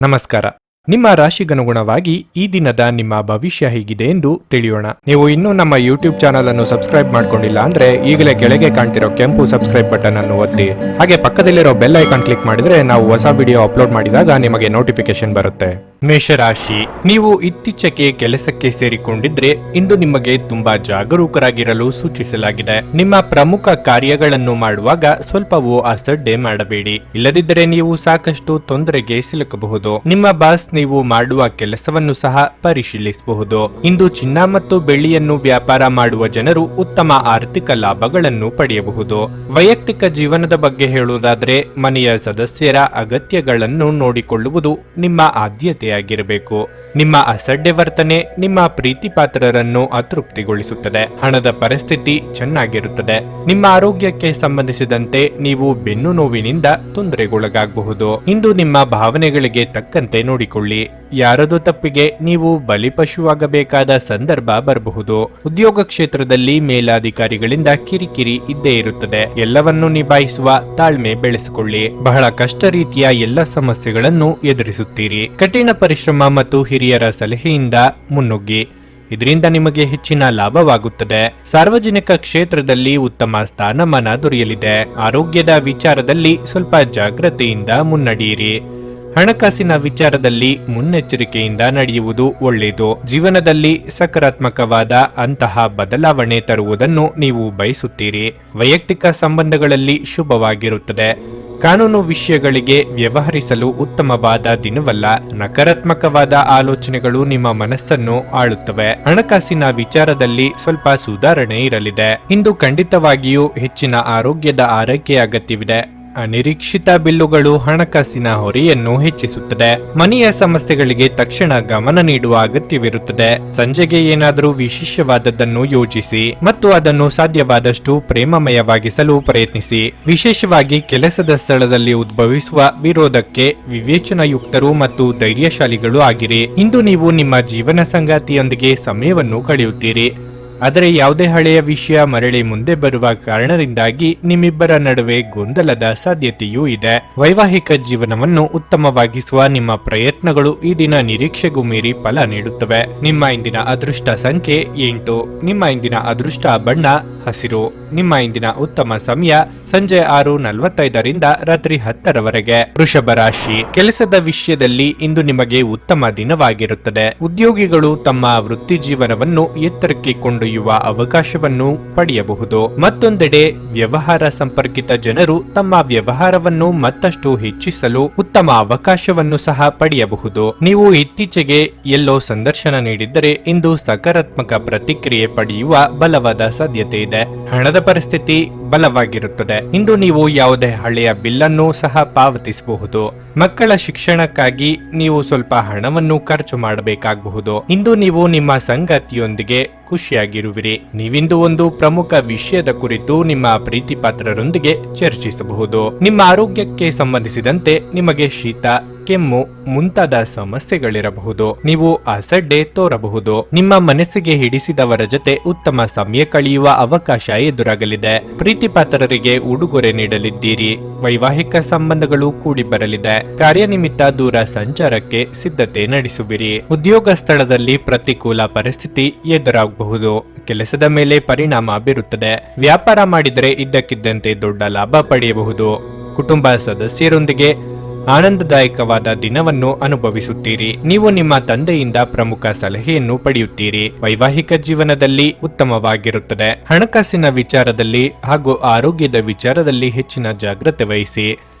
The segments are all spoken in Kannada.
ನಮಸ್ಕಾರ. ನಿಮ್ಮ ರಾಶಿಗನುಗುಣವಾಗಿ ಈ ದಿನದ ನಿಮ್ಮ ಭವಿಷ್ಯ ಹೇಗಿದೆ ಎಂದು ತಿಳಿಯೋಣ. ನೀವು ಇನ್ನೂ ನಮ್ಮ ಯೂಟ್ಯೂಬ್ ಚಾನಲ್ ಅನ್ನು ಸಬ್ಸ್ಕ್ರೈಬ್ ಮಾಡ್ಕೊಂಡಿಲ್ಲ ಅಂದ್ರೆ ಈಗಲೇ ಕೆಳಗೆ ಕಾಣ್ತಿರೋ ಕೆಂಪು ಸಬ್ಸ್ಕ್ರೈಬ್ ಬಟನ್ ಅನ್ನು ಒತ್ತಿ, ಹಾಗೆ ಪಕ್ಕದಲ್ಲಿರೋ ಬೆಲ್ ಐಕಾನ್ ಕ್ಲಿಕ್ ಮಾಡಿದ್ರೆ ನಾವು ಹೊಸ ವಿಡಿಯೋ ಅಪ್ಲೋಡ್ ಮಾಡಿದಾಗ ನಿಮಗೆ ನೋಟಿಫಿಕೇಶನ್ ಬರುತ್ತೆ. ಮೇಷರಾಶಿ, ನೀವು ಇತ್ತೀಚೆಗೆ ಕೆಲಸಕ್ಕೆ ಸೇರಿಕೊಂಡಿದ್ರೆ ಇಂದು ನಿಮಗೆ ತುಂಬಾ ಜಾಗರೂಕರಾಗಿರಲು ಸೂಚಿಸಲಾಗಿದೆ. ನಿಮ್ಮ ಪ್ರಮುಖ ಕಾರ್ಯಗಳನ್ನು ಮಾಡುವಾಗ ಸ್ವಲ್ಪವೂ ಅಸಡ್ಡೆ ಮಾಡಬೇಡಿ, ಇಲ್ಲದಿದ್ದರೆ ನೀವು ಸಾಕಷ್ಟು ತೊಂದರೆಗೆ ಸಿಲುಕಬಹುದು. ನಿಮ್ಮ ಬಾಸ್ ನೀವು ಮಾಡುವ ಕೆಲಸವನ್ನು ಸಹ ಪರಿಶೀಲಿಸಬಹುದು. ಇಂದು ಚಿನ್ನ ಮತ್ತು ಬೆಳ್ಳಿಯನ್ನು ವ್ಯಾಪಾರ ಮಾಡುವ ಜನರು ಉತ್ತಮ ಆರ್ಥಿಕ ಲಾಭಗಳನ್ನು ಪಡೆಯಬಹುದು. ವೈಯಕ್ತಿಕ ಜೀವನದ ಬಗ್ಗೆ ಹೇಳುವುದಾದರೆ ಮನೆಯ ಸದಸ್ಯರ ಅಗತ್ಯಗಳನ್ನು ನೋಡಿಕೊಳ್ಳುವುದು ನಿಮ್ಮ ಆದ್ಯತೆಯಾಗಿರಬೇಕು. ನಿಮ್ಮ ಅಸಡ್ಡೆ ವರ್ತನೆ ನಿಮ್ಮ ಪ್ರೀತಿ ಪಾತ್ರರನ್ನು ಅತೃಪ್ತಿಗೊಳಿಸುತ್ತದೆ. ಹಣದ ಪರಿಸ್ಥಿತಿ ಚೆನ್ನಾಗಿರುತ್ತದೆ. ನಿಮ್ಮ ಆರೋಗ್ಯಕ್ಕೆ ಸಂಬಂಧಿಸಿದಂತೆ ನೀವು ಬೆನ್ನು ನೋವಿನಿಂದ ತೊಂದರೆಗೊಳಗಾಗಬಹುದು. ಇಂದು ನಿಮ್ಮ ಭಾವನೆಗಳಿಗೆ ತಕ್ಕಂತೆ ನೋಡಿಕೊಳ್ಳಿ. ಯಾರದೋ ತಪ್ಪಿಗೆ ನೀವು ಬಲಿಪಶುವಾಗಬೇಕಾದ ಸಂದರ್ಭ ಬರಬಹುದು. ಉದ್ಯೋಗ ಕ್ಷೇತ್ರದಲ್ಲಿ ಮೇಲಾಧಿಕಾರಿಗಳಿಂದ ಕಿರಿಕಿರಿ ಇದ್ದೇ ಇರುತ್ತದೆ. ಎಲ್ಲವನ್ನೂ ನಿಭಾಯಿಸುವ ತಾಳ್ಮೆ ಬೆಳೆಸಿಕೊಳ್ಳಿ. ಬಹಳ ಕಷ್ಟ ರೀತಿಯ ಎಲ್ಲ ಸಮಸ್ಯೆಗಳನ್ನು ಎದುರಿಸುತ್ತೀರಿ. ಕಠಿಣ ಪರಿಶ್ರಮ ಮತ್ತು ಹಿರಿಯರ ಸಲಹೆಯಿಂದ ಮುನ್ನುಗ್ಗಿ, ಇದರಿಂದ ನಿಮಗೆ ಹೆಚ್ಚಿನ ಲಾಭವಾಗುತ್ತದೆ. ಸಾರ್ವಜನಿಕ ಕ್ಷೇತ್ರದಲ್ಲಿ ಉತ್ತಮ ಸ್ಥಾನಮಾನ ದೊರೆಯಲಿದೆ. ಆರೋಗ್ಯದ ವಿಚಾರದಲ್ಲಿ ಸ್ವಲ್ಪ ಜಾಗೃತಿಯಿಂದ ಮುನ್ನಡೆಯಿರಿ. ಹಣಕಾಸಿನ ವಿಚಾರದಲ್ಲಿ ಮುನ್ನೆಚ್ಚರಿಕೆಯಿಂದ ನಡೆಯುವುದು ಒಳ್ಳೆಯದು. ಜೀವನದಲ್ಲಿ ಸಕಾರಾತ್ಮಕವಾದ ಅಂತಹ ಬದಲಾವಣೆ ತರುವುದನ್ನು ನೀವು ಬಯಸುತ್ತೀರಿ. ವೈಯಕ್ತಿಕ ಸಂಬಂಧಗಳಲ್ಲಿ ಶುಭವಾಗಿರುತ್ತದೆ. ಕಾನೂನು ವಿಷಯಗಳಿಗೆ ವ್ಯವಹರಿಸಲು ಉತ್ತಮವಾದ ದಿನವಲ್ಲ. ನಕಾರಾತ್ಮಕವಾದ ಆಲೋಚನೆಗಳು ನಿಮ್ಮ ಮನಸ್ಸನ್ನು ಆಳುತ್ತವೆ. ಹಣಕಾಸಿನ ವಿಚಾರದಲ್ಲಿ ಸ್ವಲ್ಪ ಸುಧಾರಣೆ ಇರಲಿದೆ. ಇಂದು ಖಂಡಿತವಾಗಿಯೂ ಹೆಚ್ಚಿನ ಆರೋಗ್ಯದ ಆರೈಕೆಯ ಅಗತ್ಯವಿದೆ. ಅನಿರೀಕ್ಷಿತ ಬಿಲ್ಲುಗಳು ಹಣಕಾಸಿನ ಹೊರೆಯನ್ನು ಹೆಚ್ಚಿಸುತ್ತದೆ. ಮನೆಯ ಸಮಸ್ಯೆಗಳಿಗೆ ತಕ್ಷಣ ಗಮನ ನೀಡುವ ಅಗತ್ಯವಿರುತ್ತದೆ. ಸಂಜೆಗೆ ಏನಾದರೂ ವಿಶೇಷವಾದದ್ದನ್ನು ಯೋಜಿಸಿ ಮತ್ತು ಅದನ್ನು ಸಾಧ್ಯವಾದಷ್ಟು ಪ್ರೇಮಮಯವಾಗಿಸಲು ಪ್ರಯತ್ನಿಸಿ. ವಿಶೇಷವಾಗಿ ಕೆಲಸದ ಸ್ಥಳದಲ್ಲಿ ಉದ್ಭವಿಸುವ ವಿರೋಧಕ್ಕೆ ವಿವೇಚನಾಯುಕ್ತರು ಮತ್ತು ಧೈರ್ಯಶಾಲಿಗಳು ಆಗಿರಿ. ಇಂದು ನೀವು ನಿಮ್ಮ ಜೀವನ ಸಂಗಾತಿಯೊಂದಿಗೆ ಸಮಯವನ್ನು ಕಳೆಯುತ್ತೀರಿ. ಆದರೆ ಯಾವುದೇ ಹಳೆಯ ವಿಷಯ ಮರಳಿ ಮುಂದೆ ಬರುವ ಕಾರಣದಿಂದಾಗಿ ನಿಮ್ಮಿಬ್ಬರ ನಡುವೆ ಗೊಂದಲದ ಸಾಧ್ಯತೆಯೂ ಇದೆ. ವೈವಾಹಿಕ ಜೀವನವನ್ನು ಉತ್ತಮವಾಗಿಸುವ ನಿಮ್ಮ ಪ್ರಯತ್ನಗಳು ಈ ದಿನ ನಿರೀಕ್ಷೆಗೂ ಮೀರಿ ಫಲ ನೀಡುತ್ತವೆ. ನಿಮ್ಮ ಇಂದಿನ ಅದೃಷ್ಟ ಸಂಖ್ಯೆ 8. ನಿಮ್ಮ ಇಂದಿನ ಅದೃಷ್ಟ ಬಣ್ಣ ಹಸಿರು. ನಿಮ್ಮ ಇಂದಿನ ಉತ್ತಮ ಸಮಯ ಸಂಜೆ 6:45ರಿಂದ ರಾತ್ರಿ 10ರವರೆಗೆ. ವೃಷಭ ರಾಶಿ, ಕೆಲಸದ ವಿಷಯದಲ್ಲಿ ಇಂದು ನಿಮಗೆ ಉತ್ತಮ ದಿನವಾಗಿರುತ್ತದೆ. ಉದ್ಯೋಗಿಗಳು ತಮ್ಮ ವೃತ್ತಿ ಜೀವನವನ್ನು ಎತ್ತರಕ್ಕೆ ಕೊಂಡೊಯ್ಯುವ ಅವಕಾಶವನ್ನು ಪಡೆಯಬಹುದು. ಮತ್ತೊಂದೆಡೆ ವ್ಯವಹಾರ ಸಂಪರ್ಕಿತ ಜನರು ತಮ್ಮ ವ್ಯವಹಾರವನ್ನು ಮತ್ತಷ್ಟು ಹೆಚ್ಚಿಸಲು ಉತ್ತಮ ಅವಕಾಶವನ್ನು ಸಹ ಪಡೆಯಬಹುದು. ನೀವು ಇತ್ತೀಚೆಗೆ ಎಲ್ಲೋ ಸಂದರ್ಶನ ನೀಡಿದ್ದರೆ ಇಂದು ಸಕಾರಾತ್ಮಕ ಪ್ರತಿಕ್ರಿಯೆ ಪಡೆಯುವ ಬಲವಾದ ಸಾಧ್ಯತೆ ಇದೆ. ಹಣದ ಪರಿಸ್ಥಿತಿ ಬಲವಾಗಿರುತ್ತದೆ. ಇಂದು ನೀವು ಯಾವುದೇ ಹಳೆಯ ಬಿಲ್ಲನ್ನು ಸಹ ಪಾವತಿಸಬಹುದು. ಮಕ್ಕಳ ಶಿಕ್ಷಣಕ್ಕಾಗಿ ನೀವು ಸ್ವಲ್ಪ ಹಣವನ್ನು ಖರ್ಚು ಮಾಡಬೇಕಾಗಬಹುದು. ಇಂದು ನೀವು ನಿಮ್ಮ ಸಂಗಾತಿಯೊಂದಿಗೆ ಖುಷಿಯಾಗಿರುವಿರಿ. ನೀವಿಂದು ಒಂದು ಪ್ರಮುಖ ವಿಷಯದ ಕುರಿತು ನಿಮ್ಮ ಪ್ರೀತಿ ಪಾತ್ರರೊಂದಿಗೆ ಚರ್ಚಿಸಬಹುದು. ನಿಮ್ಮ ಆರೋಗ್ಯಕ್ಕೆ ಸಂಬಂಧಿಸಿದಂತೆ ನಿಮಗೆ ಶೀತ, ಕೆಮ್ಮು ಮುಂತಾದ ಸಮಸ್ಯೆಗಳಿರಬಹುದು. ನೀವು ಅಸಡ್ಡೆ ತೋರಬಹುದು. ನಿಮ್ಮ ಮನಸ್ಸಿಗೆ ಹಿಡಿಸಿದವರ ಜೊತೆ ಉತ್ತಮ ಸಮಯ ಕಳೆಯುವ ಅವಕಾಶ ಎದುರಾಗಲಿದೆ. ಪ್ರೀತಿ ಪಾತ್ರರಿಗೆ ಉಡುಗೊರೆ ನೀಡಲಿದ್ದೀರಿ. ವೈವಾಹಿಕ ಸಂಬಂಧಗಳು ಕೂಡಿ ಬರಲಿದೆ. ಕಾರ್ಯನಿಮಿತ್ತ ದೂರ ಸಂಚಾರಕ್ಕೆ ಸಿದ್ಧತೆ ನಡೆಸುವಿರಿ. ಉದ್ಯೋಗ ಸ್ಥಳದಲ್ಲಿ ಪ್ರತಿಕೂಲ ಪರಿಸ್ಥಿತಿ ಎದುರಾಗಬಹುದು. ಕೆಲಸದ ಮೇಲೆ ಪರಿಣಾಮ ಬೀರುತ್ತದೆ. ವ್ಯಾಪಾರ ಮಾಡಿದರೆ ಇದ್ದಕ್ಕಿದ್ದಂತೆ ದೊಡ್ಡ ಲಾಭ ಪಡೆಯಬಹುದು. ಕುಟುಂಬ ಸದಸ್ಯರೊಂದಿಗೆ ಆನಂದದಾಯಕವಾದ ದಿನವನ್ನು ಅನುಭವಿಸುತ್ತೀರಿ. ನೀವು ನಿಮ್ಮ ತಂದೆಯಿಂದ ಪ್ರಮುಖ ಸಲಹೆಯನ್ನು ಪಡೆಯುತ್ತೀರಿ. ವೈವಾಹಿಕ ಜೀವನದಲ್ಲಿ ಉತ್ತಮವಾಗಿರುತ್ತದೆ. ಹಣಕಾಸಿನ ವಿಚಾರದಲ್ಲಿ ಹಾಗೂ ಆರೋಗ್ಯದ ವಿಚಾರದಲ್ಲಿ ಹೆಚ್ಚಿನ ಜಾಗ್ರತೆ ವಹಿಸಿ.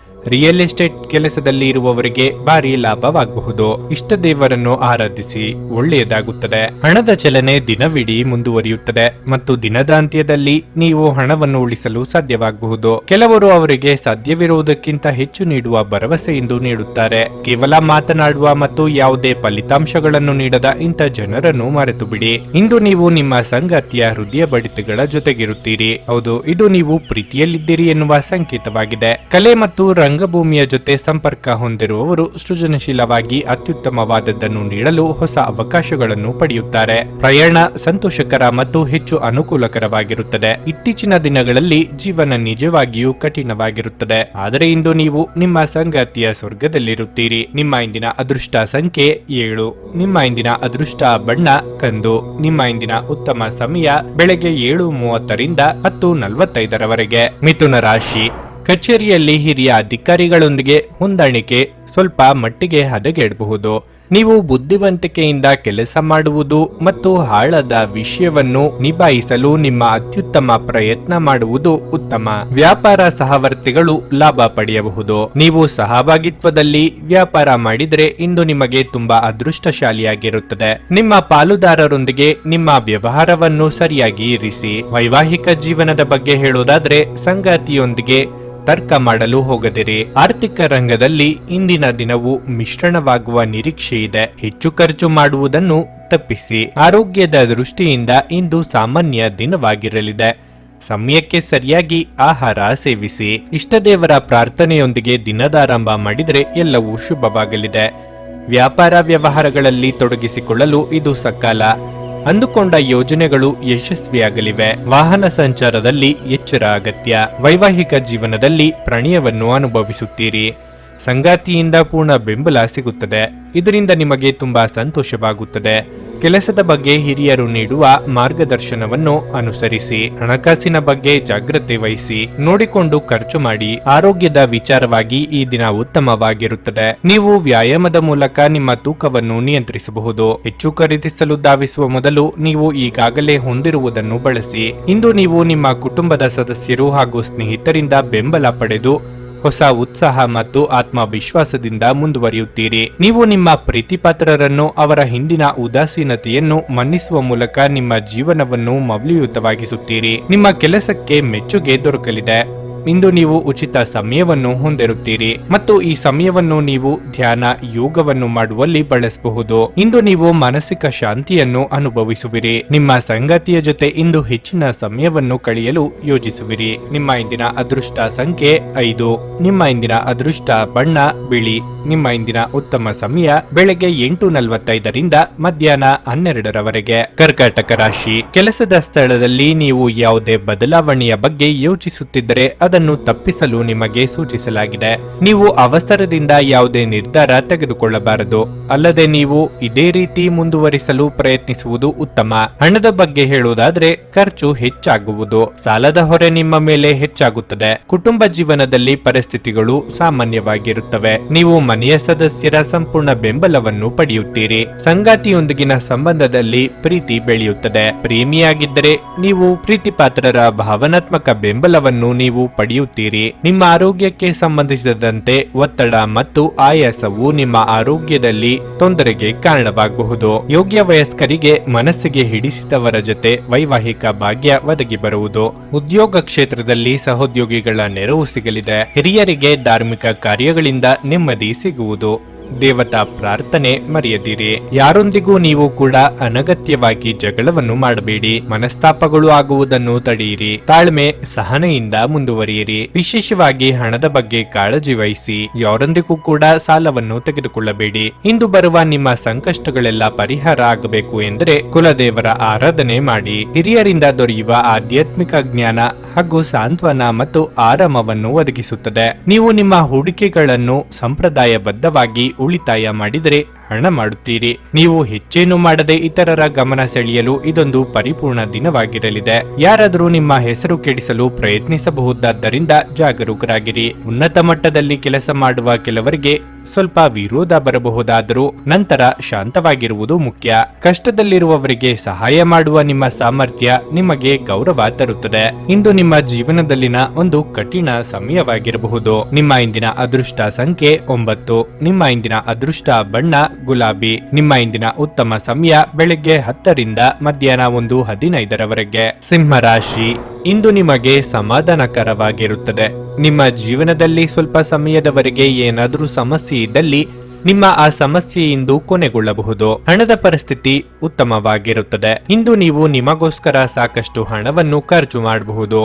ರಿಯಲ್ ಎಸ್ಟೇಟ್ ಕೆಲಸದಲ್ಲಿ ಇರುವವರಿಗೆ ಭಾರಿ ಲಾಭವಾಗಬಹುದು. ಇಷ್ಟ ದೇವರನ್ನು ಆರಾಧಿಸಿ, ಒಳ್ಳೆಯದಾಗುತ್ತದೆ. ಹಣದ ಚಲನೆ ದಿನವಿಡೀ ಮುಂದುವರಿಯುತ್ತದೆ ಮತ್ತು ದಿನದ ಅಂತ್ಯದಲ್ಲಿ ನೀವು ಹಣವನ್ನು ಉಳಿಸಲು ಸಾಧ್ಯವಾಗಬಹುದು. ಕೆಲವರು ಅವರಿಗೆ ಸಾಧ್ಯವಿರುವುದಕ್ಕಿಂತ ಹೆಚ್ಚು ನೀಡುವ ಭರವಸೆಯಿಂದ ನೀಡುತ್ತಾರೆ. ಕೇವಲ ಮಾತನಾಡುವ ಮತ್ತು ಯಾವುದೇ ಫಲಿತಾಂಶಗಳನ್ನು ನೀಡದ ಇಂಥ ಜನರನ್ನು ಮರೆತು ಬಿಡಿ. ಇಂದು ನೀವು ನಿಮ್ಮ ಸಂಗಾತಿಯ ಹೃದಯ ಬಡಿತಗಳ ಜೊತೆಗಿರುತ್ತೀರಿ. ಹೌದು, ಇದು ನೀವು ಪ್ರೀತಿಯಲ್ಲಿದ್ದೀರಿ ಎನ್ನುವ ಸಂಕೇತವಾಗಿದೆ. ಕಲೆ ಮತ್ತು ರಂಗಭೂಮಿಯ ಜೊತೆ ಸಂಪರ್ಕ ಹೊಂದಿರುವವರು ಸೃಜನಶೀಲವಾಗಿ ಅತ್ಯುತ್ತಮವಾದದ್ದನ್ನು ನೀಡಲು ಹೊಸ ಅವಕಾಶಗಳನ್ನು ಪಡೆಯುತ್ತಾರೆ. ಪ್ರಯಾಣ ಸಂತೋಷಕರ ಮತ್ತು ಹೆಚ್ಚು ಅನುಕೂಲಕರವಾಗಿರುತ್ತದೆ. ಇತ್ತೀಚಿನ ದಿನಗಳಲ್ಲಿ ಜೀವನ ನಿಜವಾಗಿಯೂ ಕಠಿಣವಾಗಿರುತ್ತದೆ, ಆದರೆ ಇಂದು ನೀವು ನಿಮ್ಮ ಸಂಗಾತಿಯ ಸ್ವರ್ಗದಲ್ಲಿರುತ್ತೀರಿ. ನಿಮ್ಮ ಇಂದಿನ ಅದೃಷ್ಟ ಸಂಖ್ಯೆ 7. ನಿಮ್ಮ ಇಂದಿನ ಅದೃಷ್ಟ ಬಣ್ಣ ಕಂದು. ನಿಮ್ಮ ಇಂದಿನ ಉತ್ತಮ ಸಮಯ ಬೆಳಗ್ಗೆ 7:30ರಿಂದ 10:45ರವರೆಗೆ. ಮಿಥುನ ರಾಶಿ. ಕಚೇರಿಯಲ್ಲಿ ಹಿರಿಯ ಅಧಿಕಾರಿಗಳೊಂದಿಗೆ ಹೊಂದಾಣಿಕೆ ಸ್ವಲ್ಪ ಮಟ್ಟಿಗೆ ಹದಗೆಡಬಹುದು. ನೀವು ಬುದ್ಧಿವಂತಿಕೆಯಿಂದ ಕೆಲಸ ಮಾಡುವುದು ಮತ್ತು ಹಾಳಾದ ವಿಷಯವನ್ನು ನಿಭಾಯಿಸಲು ನಿಮ್ಮ ಅತ್ಯುತ್ತಮ ಪ್ರಯತ್ನ ಮಾಡುವುದು ಉತ್ತಮ. ವ್ಯಾಪಾರ ಸಹವರ್ತಿಗಳು ಲಾಭ ಪಡೆಯಬಹುದು. ನೀವು ಸಹಭಾಗಿತ್ವದಲ್ಲಿ ವ್ಯಾಪಾರ ಮಾಡಿದರೆ ಇಂದು ನಿಮಗೆ ತುಂಬಾ ಅದೃಷ್ಟಶಾಲಿಯಾಗಿರುತ್ತದೆ. ನಿಮ್ಮ ಪಾಲುದಾರರೊಂದಿಗೆ ನಿಮ್ಮ ವ್ಯವಹಾರವನ್ನು ಸರಿಯಾಗಿ ಇರಿಸಿ. ವೈವಾಹಿಕ ಜೀವನದ ಬಗ್ಗೆ ಹೇಳೋದಾದ್ರೆ ಸಂಗಾತಿಯೊಂದಿಗೆ ತರ್ಕ ಮಾಡಲು ಹೋಗದಿರಿ. ಆರ್ಥಿಕ ರಂಗದಲ್ಲಿ ಇಂದಿನ ದಿನವು ಮಿಶ್ರಣವಾಗುವ ನಿರೀಕ್ಷೆ ಇದೆ. ಹೆಚ್ಚು ಖರ್ಚು ಮಾಡುವುದನ್ನು ತಪ್ಪಿಸಿ. ಆರೋಗ್ಯದ ದೃಷ್ಟಿಯಿಂದ ಇಂದು ಸಾಮಾನ್ಯ ದಿನವಾಗಿರಲಿದೆ. ಸಮಯಕ್ಕೆ ಸರಿಯಾಗಿ ಆಹಾರ ಸೇವಿಸಿ. ಇಷ್ಟದೇವರ ಪ್ರಾರ್ಥನೆಯೊಂದಿಗೆ ದಿನದಾರಂಭ ಮಾಡಿದರೆ ಎಲ್ಲವೂ ಶುಭವಾಗಲಿದೆ. ವ್ಯಾಪಾರ ವ್ಯವಹಾರಗಳಲ್ಲಿ ತೊಡಗಿಸಿಕೊಳ್ಳಲು ಇದು ಸಕಾಲ. ಅಂದುಕೊಂಡ ಯೋಜನೆಗಳು ಯಶಸ್ವಿಯಾಗಲಿವೆ. ವಾಹನ ಸಂಚಾರದಲ್ಲಿ ಎಚ್ಚರ ಅಗತ್ಯ. ವೈವಾಹಿಕ ಜೀವನದಲ್ಲಿ ಪ್ರಣಯವನ್ನು ಅನುಭವಿಸುತ್ತೀರಿ. ಸಂಗಾತಿಯಿಂದ ಪೂರ್ಣ ಬೆಂಬಲ ಸಿಗುತ್ತದೆ. ಇದರಿಂದ ನಿಮಗೆ ತುಂಬಾ ಸಂತೋಷವಾಗುತ್ತದೆ. ಕೆಲಸದ ಬಗ್ಗೆ ಹಿರಿಯರು ನೀಡುವ ಮಾರ್ಗದರ್ಶನವನ್ನು ಅನುಸರಿಸಿ. ಹಣಕಾಸಿನ ಬಗ್ಗೆ ಜಾಗ್ರತೆ ವಹಿಸಿ. ನೋಡಿಕೊಂಡು ಖರ್ಚು ಮಾಡಿ. ಆರೋಗ್ಯದ ವಿಚಾರವಾಗಿ ಈ ದಿನ ಉತ್ತಮವಾಗಿರುತ್ತದೆ. ನೀವು ವ್ಯಾಯಾಮದ ಮೂಲಕ ನಿಮ್ಮ ತೂಕವನ್ನು ನಿಯಂತ್ರಿಸಬಹುದು. ಹೆಚ್ಚು ಖರೀದಿಸಲು ಧಾವಿಸುವ ಮೊದಲು ನೀವು ಈಗಾಗಲೇ ಹೊಂದಿರುವುದನ್ನು ಬಳಸಿ. ಇಂದು ನೀವು ನಿಮ್ಮ ಕುಟುಂಬದ ಸದಸ್ಯರು ಹಾಗೂ ಸ್ನೇಹಿತರಿಂದ ಬೆಂಬಲ ಪಡೆದು ಹೊಸ ಉತ್ಸಾಹ ಮತ್ತು ಆತ್ಮವಿಶ್ವಾಸದಿಂದ ಮುಂದುವರಿಯುತ್ತೀರಿ. ನೀವು ನಿಮ್ಮ ಪ್ರೀತಿಪಾತ್ರರನ್ನು ಅವರ ಹಿಂದಿನ ಉದಾಸೀನತೆಯನ್ನು ಮನ್ನಿಸುವ ಮೂಲಕ ನಿಮ್ಮ ಜೀವನವನ್ನು ಮೌಲ್ಯಯುತವಾಗಿಸುತ್ತೀರಿ. ನಿಮ್ಮ ಕೆಲಸಕ್ಕೆ ಮೆಚ್ಚುಗೆ ದೊರಕಲಿದೆ. ಇಂದು ನೀವು ಉಚಿತ ಸಮಯವನ್ನು ಹೊಂದಿರುತ್ತೀರಿ ಮತ್ತು ಈ ಸಮಯವನ್ನು ನೀವು ಧ್ಯಾನ ಯೋಗವನ್ನು ಮಾಡುವಲ್ಲಿ ಬಳಸಬಹುದು. ಇಂದು ನೀವು ಮಾನಸಿಕ ಶಾಂತಿಯನ್ನು ಅನುಭವಿಸುವಿರಿ. ನಿಮ್ಮ ಸಂಗಾತಿಯ ಜೊತೆ ಇಂದು ಹೆಚ್ಚಿನ ಸಮಯವನ್ನು ಕಳೆಯಲು ಯೋಜಿಸುವಿರಿ. ನಿಮ್ಮ ಇಂದಿನ ಅದೃಷ್ಟ ಸಂಖ್ಯೆ 5. ನಿಮ್ಮ ಇಂದಿನ ಅದೃಷ್ಟ ಬಣ್ಣ ಬಿಳಿ. ನಿಮ್ಮ ಇಂದಿನ ಉತ್ತಮ ಸಮಯ ಬೆಳಗ್ಗೆ 8:45ರಿಂದ ಮಧ್ಯಾಹ್ನ 12ರವರೆಗೆ. ಕರ್ಕಾಟಕ ರಾಶಿ. ಕೆಲಸದ ಸ್ಥಳದಲ್ಲಿ ನೀವು ಯಾವುದೇ ಬದಲಾವಣೆಯ ಬಗ್ಗೆ ಯೋಚಿಸುತ್ತಿದ್ದರೆ ಅದನ್ನು ತಪ್ಪಿಸಲು ನಿಮಗೆ ಸೂಚಿಸಲಾಗಿದೆ. ನೀವು ಅವಸರದಿಂದ ಯಾವುದೇ ನಿರ್ಧಾರ ತೆಗೆದುಕೊಳ್ಳಬಾರದು. ಅಲ್ಲದೆ ನೀವು ಇದೇ ರೀತಿ ಮುಂದುವರಿಸಲು ಪ್ರಯತ್ನಿಸುವುದು ಉತ್ತಮ. ಹಣದ ಬಗ್ಗೆ ಹೇಳುವುದಾದ್ರೆ ಖರ್ಚು ಹೆಚ್ಚಾಗುವುದು. ಸಾಲದ ಹೊರೆ ನಿಮ್ಮ ಮೇಲೆ ಹೆಚ್ಚಾಗುತ್ತದೆ. ಕುಟುಂಬ ಜೀವನದಲ್ಲಿ ಪರಿಸ್ಥಿತಿಗಳು ಸಾಮಾನ್ಯವಾಗಿರುತ್ತವೆ. ನೀವು ಮನೆಯ ಸದಸ್ಯರ ಸಂಪೂರ್ಣ ಬೆಂಬಲವನ್ನು ಪಡೆಯುತ್ತೀರಿ. ಸಂಗಾತಿಯೊಂದಿಗಿನ ಸಂಬಂಧದಲ್ಲಿ ಪ್ರೀತಿ ಬೆಳೆಯುತ್ತದೆ. ಪ್ರೇಮಿಯಾಗಿದ್ದರೆ ನೀವು ಪ್ರೀತಿಪಾತ್ರರ ಭಾವನಾತ್ಮಕ ಬೆಂಬಲವನ್ನು ನೀವು ಪಡೆಯುತ್ತೀರಿ. ನಿಮ್ಮ ಆರೋಗ್ಯಕ್ಕೆ ಸಂಬಂಧಿಸಿದಂತೆ ಒತ್ತಡ ಮತ್ತು ಆಯಾಸವು ನಿಮ್ಮ ಆರೋಗ್ಯದಲ್ಲಿ ತೊಂದರೆಗೆ ಕಾರಣವಾಗಬಹುದು. ಯೋಗ್ಯ ವಯಸ್ಕರಿಗೆ ಮನಸ್ಸಿಗೆ ಹಿಡಿಸಿದವರ ಜೊತೆ ವೈವಾಹಿಕ ಭಾಗ್ಯ ಒದಗಿ ಬರುವುದು. ಉದ್ಯೋಗ ಕ್ಷೇತ್ರದಲ್ಲಿ ಸಹೋದ್ಯೋಗಿಗಳ ನೆರವು ಸಿಗಲಿದೆ. ಹಿರಿಯರಿಗೆ ಧಾರ್ಮಿಕ ಕಾರ್ಯಗಳಿಂದ ನೆಮ್ಮದಿ ಸಿಗುವುದು. ದೇವತಾ ಪ್ರಾರ್ಥನೆ ಮರೆಯದಿರಿ. ಯಾರೊಂದಿಗೂ ನೀವು ಕೂಡ ಅನಗತ್ಯವಾಗಿ ಜಗಳವನ್ನು ಮಾಡಬೇಡಿ. ಮನಸ್ತಾಪಗಳು ಆಗುವುದನ್ನು ತಡೆಯಿರಿ. ತಾಳ್ಮೆ ಸಹನೆಯಿಂದ ಮುಂದುವರಿಯಿರಿ. ವಿಶೇಷವಾಗಿ ಹಣದ ಬಗ್ಗೆ ಕಾಳಜಿ ವಹಿಸಿ. ಯಾರೊಂದಿಗೂ ಕೂಡ ಸಾಲವನ್ನು ತೆಗೆದುಕೊಳ್ಳಬೇಡಿ. ಇಂದು ಬರುವ ನಿಮ್ಮ ಸಂಕಷ್ಟಗಳೆಲ್ಲ ಪರಿಹಾರ ಆಗಬೇಕು ಎಂದರೆ ಕುಲದೇವರ ಆರಾಧನೆ ಮಾಡಿ. ಹಿರಿಯರಿಂದ ದೊರೆಯುವ ಆಧ್ಯಾತ್ಮಿಕ ಜ್ಞಾನ ಹಾಗೂ ಸಾಂತ್ವನ ಮತ್ತು ಆರಾಮವನ್ನು ಒದಗಿಸುತ್ತದೆ. ನೀವು ನಿಮ್ಮ ಹೂಡಿಕೆಗಳನ್ನು ಸಂಪ್ರದಾಯಬದ್ಧವಾಗಿ ಉಳಿತಾಯ ಮಾಡಿದರೆ ಹಣ ಮಾಡುತ್ತೀರಿ. ನೀವು ಹೆಚ್ಚೇನು ಮಾಡದೆ ಇತರರ ಗಮನ ಸೆಳೆಯಲು ಇದೊಂದು ಪರಿಪೂರ್ಣ ದಿನವಾಗಿರಲಿದೆ. ಯಾರಾದರೂ ನಿಮ್ಮ ಹೆಸರು ಕೆಡಿಸಲು ಪ್ರಯತ್ನಿಸಬಹುದಾದ್ದರಿಂದ ಜಾಗರೂಕರಾಗಿರಿ. ಉನ್ನತ ಮಟ್ಟದಲ್ಲಿ ಕೆಲಸ ಮಾಡುವ ಕೆಲವರಿಗೆ ಸ್ವಲ್ಪ ವಿರೋಧ ಬರಬಹುದಾದರೂ ನಂತರ ಶಾಂತವಾಗಿರುವುದು ಮುಖ್ಯ. ಕಷ್ಟದಲ್ಲಿರುವವರಿಗೆ ಸಹಾಯ ಮಾಡುವ ನಿಮ್ಮ ಸಾಮರ್ಥ್ಯ ನಿಮಗೆ ಗೌರವ ತರುತ್ತದೆ. ಇಂದು ನಿಮ್ಮ ಜೀವನದಲ್ಲಿನ ಒಂದು ಕಠಿಣ ಸಮಯವಾಗಿರಬಹುದು. ನಿಮ್ಮ ಇಂದಿನ ಅದೃಷ್ಟ ಸಂಖ್ಯೆ 9. ನಿಮ್ಮ ಇಂದಿನ ಅದೃಷ್ಟ ಬಣ್ಣ ಗುಲಾಬಿ. ನಿಮ್ಮ ಇಂದಿನ ಉತ್ತಮ ಸಮಯ ಬೆಳಗ್ಗೆ 10ರಿಂದ ಮಧ್ಯಾಹ್ನ 1:15ರವರೆಗೆ. ಸಿಂಹ ರಾಶಿ. ಇಂದು ನಿಮಗೆ ಸಮಾಧಾನಕರವಾಗಿರುತ್ತದೆ. ನಿಮ್ಮ ಜೀವನದಲ್ಲಿ ಸ್ವಲ್ಪ ಸಮಯದವರೆಗೆ ಏನಾದರೂ ಸಮಸ್ಯೆ ಇದ್ದಲ್ಲಿ ನಿಮ್ಮ ಆ ಸಮಸ್ಯೆ ಇಂದು ಕೊನೆಗೊಳ್ಳಬಹುದು. ಹಣದ ಪರಿಸ್ಥಿತಿ ಉತ್ತಮವಾಗಿರುತ್ತದೆ. ಇಂದು ನೀವು ನಿಮಗೋಸ್ಕರ ಸಾಕಷ್ಟು ಹಣವನ್ನು ಖರ್ಚು ಮಾಡಬಹುದು.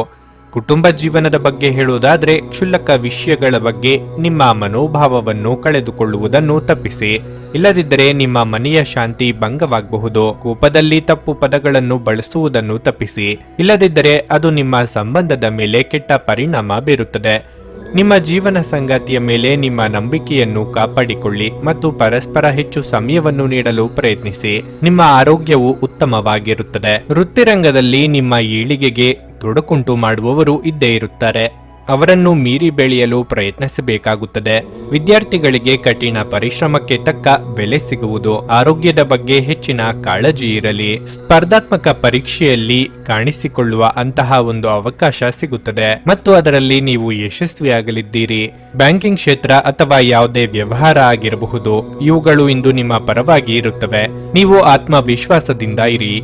ಕುಟುಂಬ ಜೀವನದ ಬಗ್ಗೆ ಹೇಳುವುದಾದ್ರೆ ಕ್ಷುಲ್ಲಕ ವಿಷಯಗಳ ಬಗ್ಗೆ ನಿಮ್ಮ ಮನೋಭಾವವನ್ನು ಕಳೆದುಕೊಳ್ಳುವುದನ್ನು ತಪ್ಪಿಸಿ. ಇಲ್ಲದಿದ್ದರೆ ನಿಮ್ಮ ಮನೆಯ ಶಾಂತಿ ಭಂಗವಾಗಬಹುದು. ಕೋಪದಲ್ಲಿ ತಪ್ಪು ಪದಗಳನ್ನು ಬಳಸುವುದನ್ನು ತಪ್ಪಿಸಿ. ಇಲ್ಲದಿದ್ದರೆ ಅದು ನಿಮ್ಮ ಸಂಬಂಧದ ಮೇಲೆ ಕೆಟ್ಟ ಪರಿಣಾಮ ಬೀರುತ್ತದೆ. ನಿಮ್ಮ ಜೀವನ ಸಂಗಾತಿಯ ಮೇಲೆ ನಿಮ್ಮ ನಂಬಿಕೆಯನ್ನು ಕಾಪಾಡಿಕೊಳ್ಳಿ ಮತ್ತು ಪರಸ್ಪರ ಹೆಚ್ಚು ಸಮಯವನ್ನು ನೀಡಲು ಪ್ರಯತ್ನಿಸಿ. ನಿಮ್ಮ ಆರೋಗ್ಯವು ಉತ್ತಮವಾಗಿರುತ್ತದೆ. ವೃತ್ತಿರಂಗದಲ್ಲಿ ನಿಮ್ಮ ಏಳಿಗೆಗೆ ತೊಡಕುಂಟು ಮಾಡುವವರು ಇದ್ದೇ ಇರುತ್ತಾರೆ. ಅವರನ್ನು ಮೀರಿ ಬೆಳೆಯಲು ಪ್ರಯತ್ನಿಸಬೇಕಾಗುತ್ತದೆ. ವಿದ್ಯಾರ್ಥಿಗಳಿಗೆ ಕಠಿಣ ಪರಿಶ್ರಮಕ್ಕೆ ತಕ್ಕ ಬೆಲೆ ಸಿಗುವುದು. ಆರೋಗ್ಯದ ಬಗ್ಗೆ ಹೆಚ್ಚಿನ ಕಾಳಜಿ ಇರಲಿ. ಸ್ಪರ್ಧಾತ್ಮಕ ಪರೀಕ್ಷೆಯಲ್ಲಿ ಕಾಣಿಸಿಕೊಳ್ಳುವ ಅಂತಹ ಒಂದು ಅವಕಾಶ ಸಿಗುತ್ತದೆ ಮತ್ತು ಅದರಲ್ಲಿ ನೀವು ಯಶಸ್ವಿಯಾಗಲಿದ್ದೀರಿ. ಬ್ಯಾಂಕಿಂಗ್ ಕ್ಷೇತ್ರ ಅಥವಾ ಯಾವುದೇ ವ್ಯವಹಾರ ಆಗಿರಬಹುದು, ಇವುಗಳು ಇಂದು ನಿಮ್ಮ ಪರವಾಗಿ ಇರುತ್ತವೆ. ನೀವು ಆತ್ಮವಿಶ್ವಾಸದಿಂದ ಇರಿ.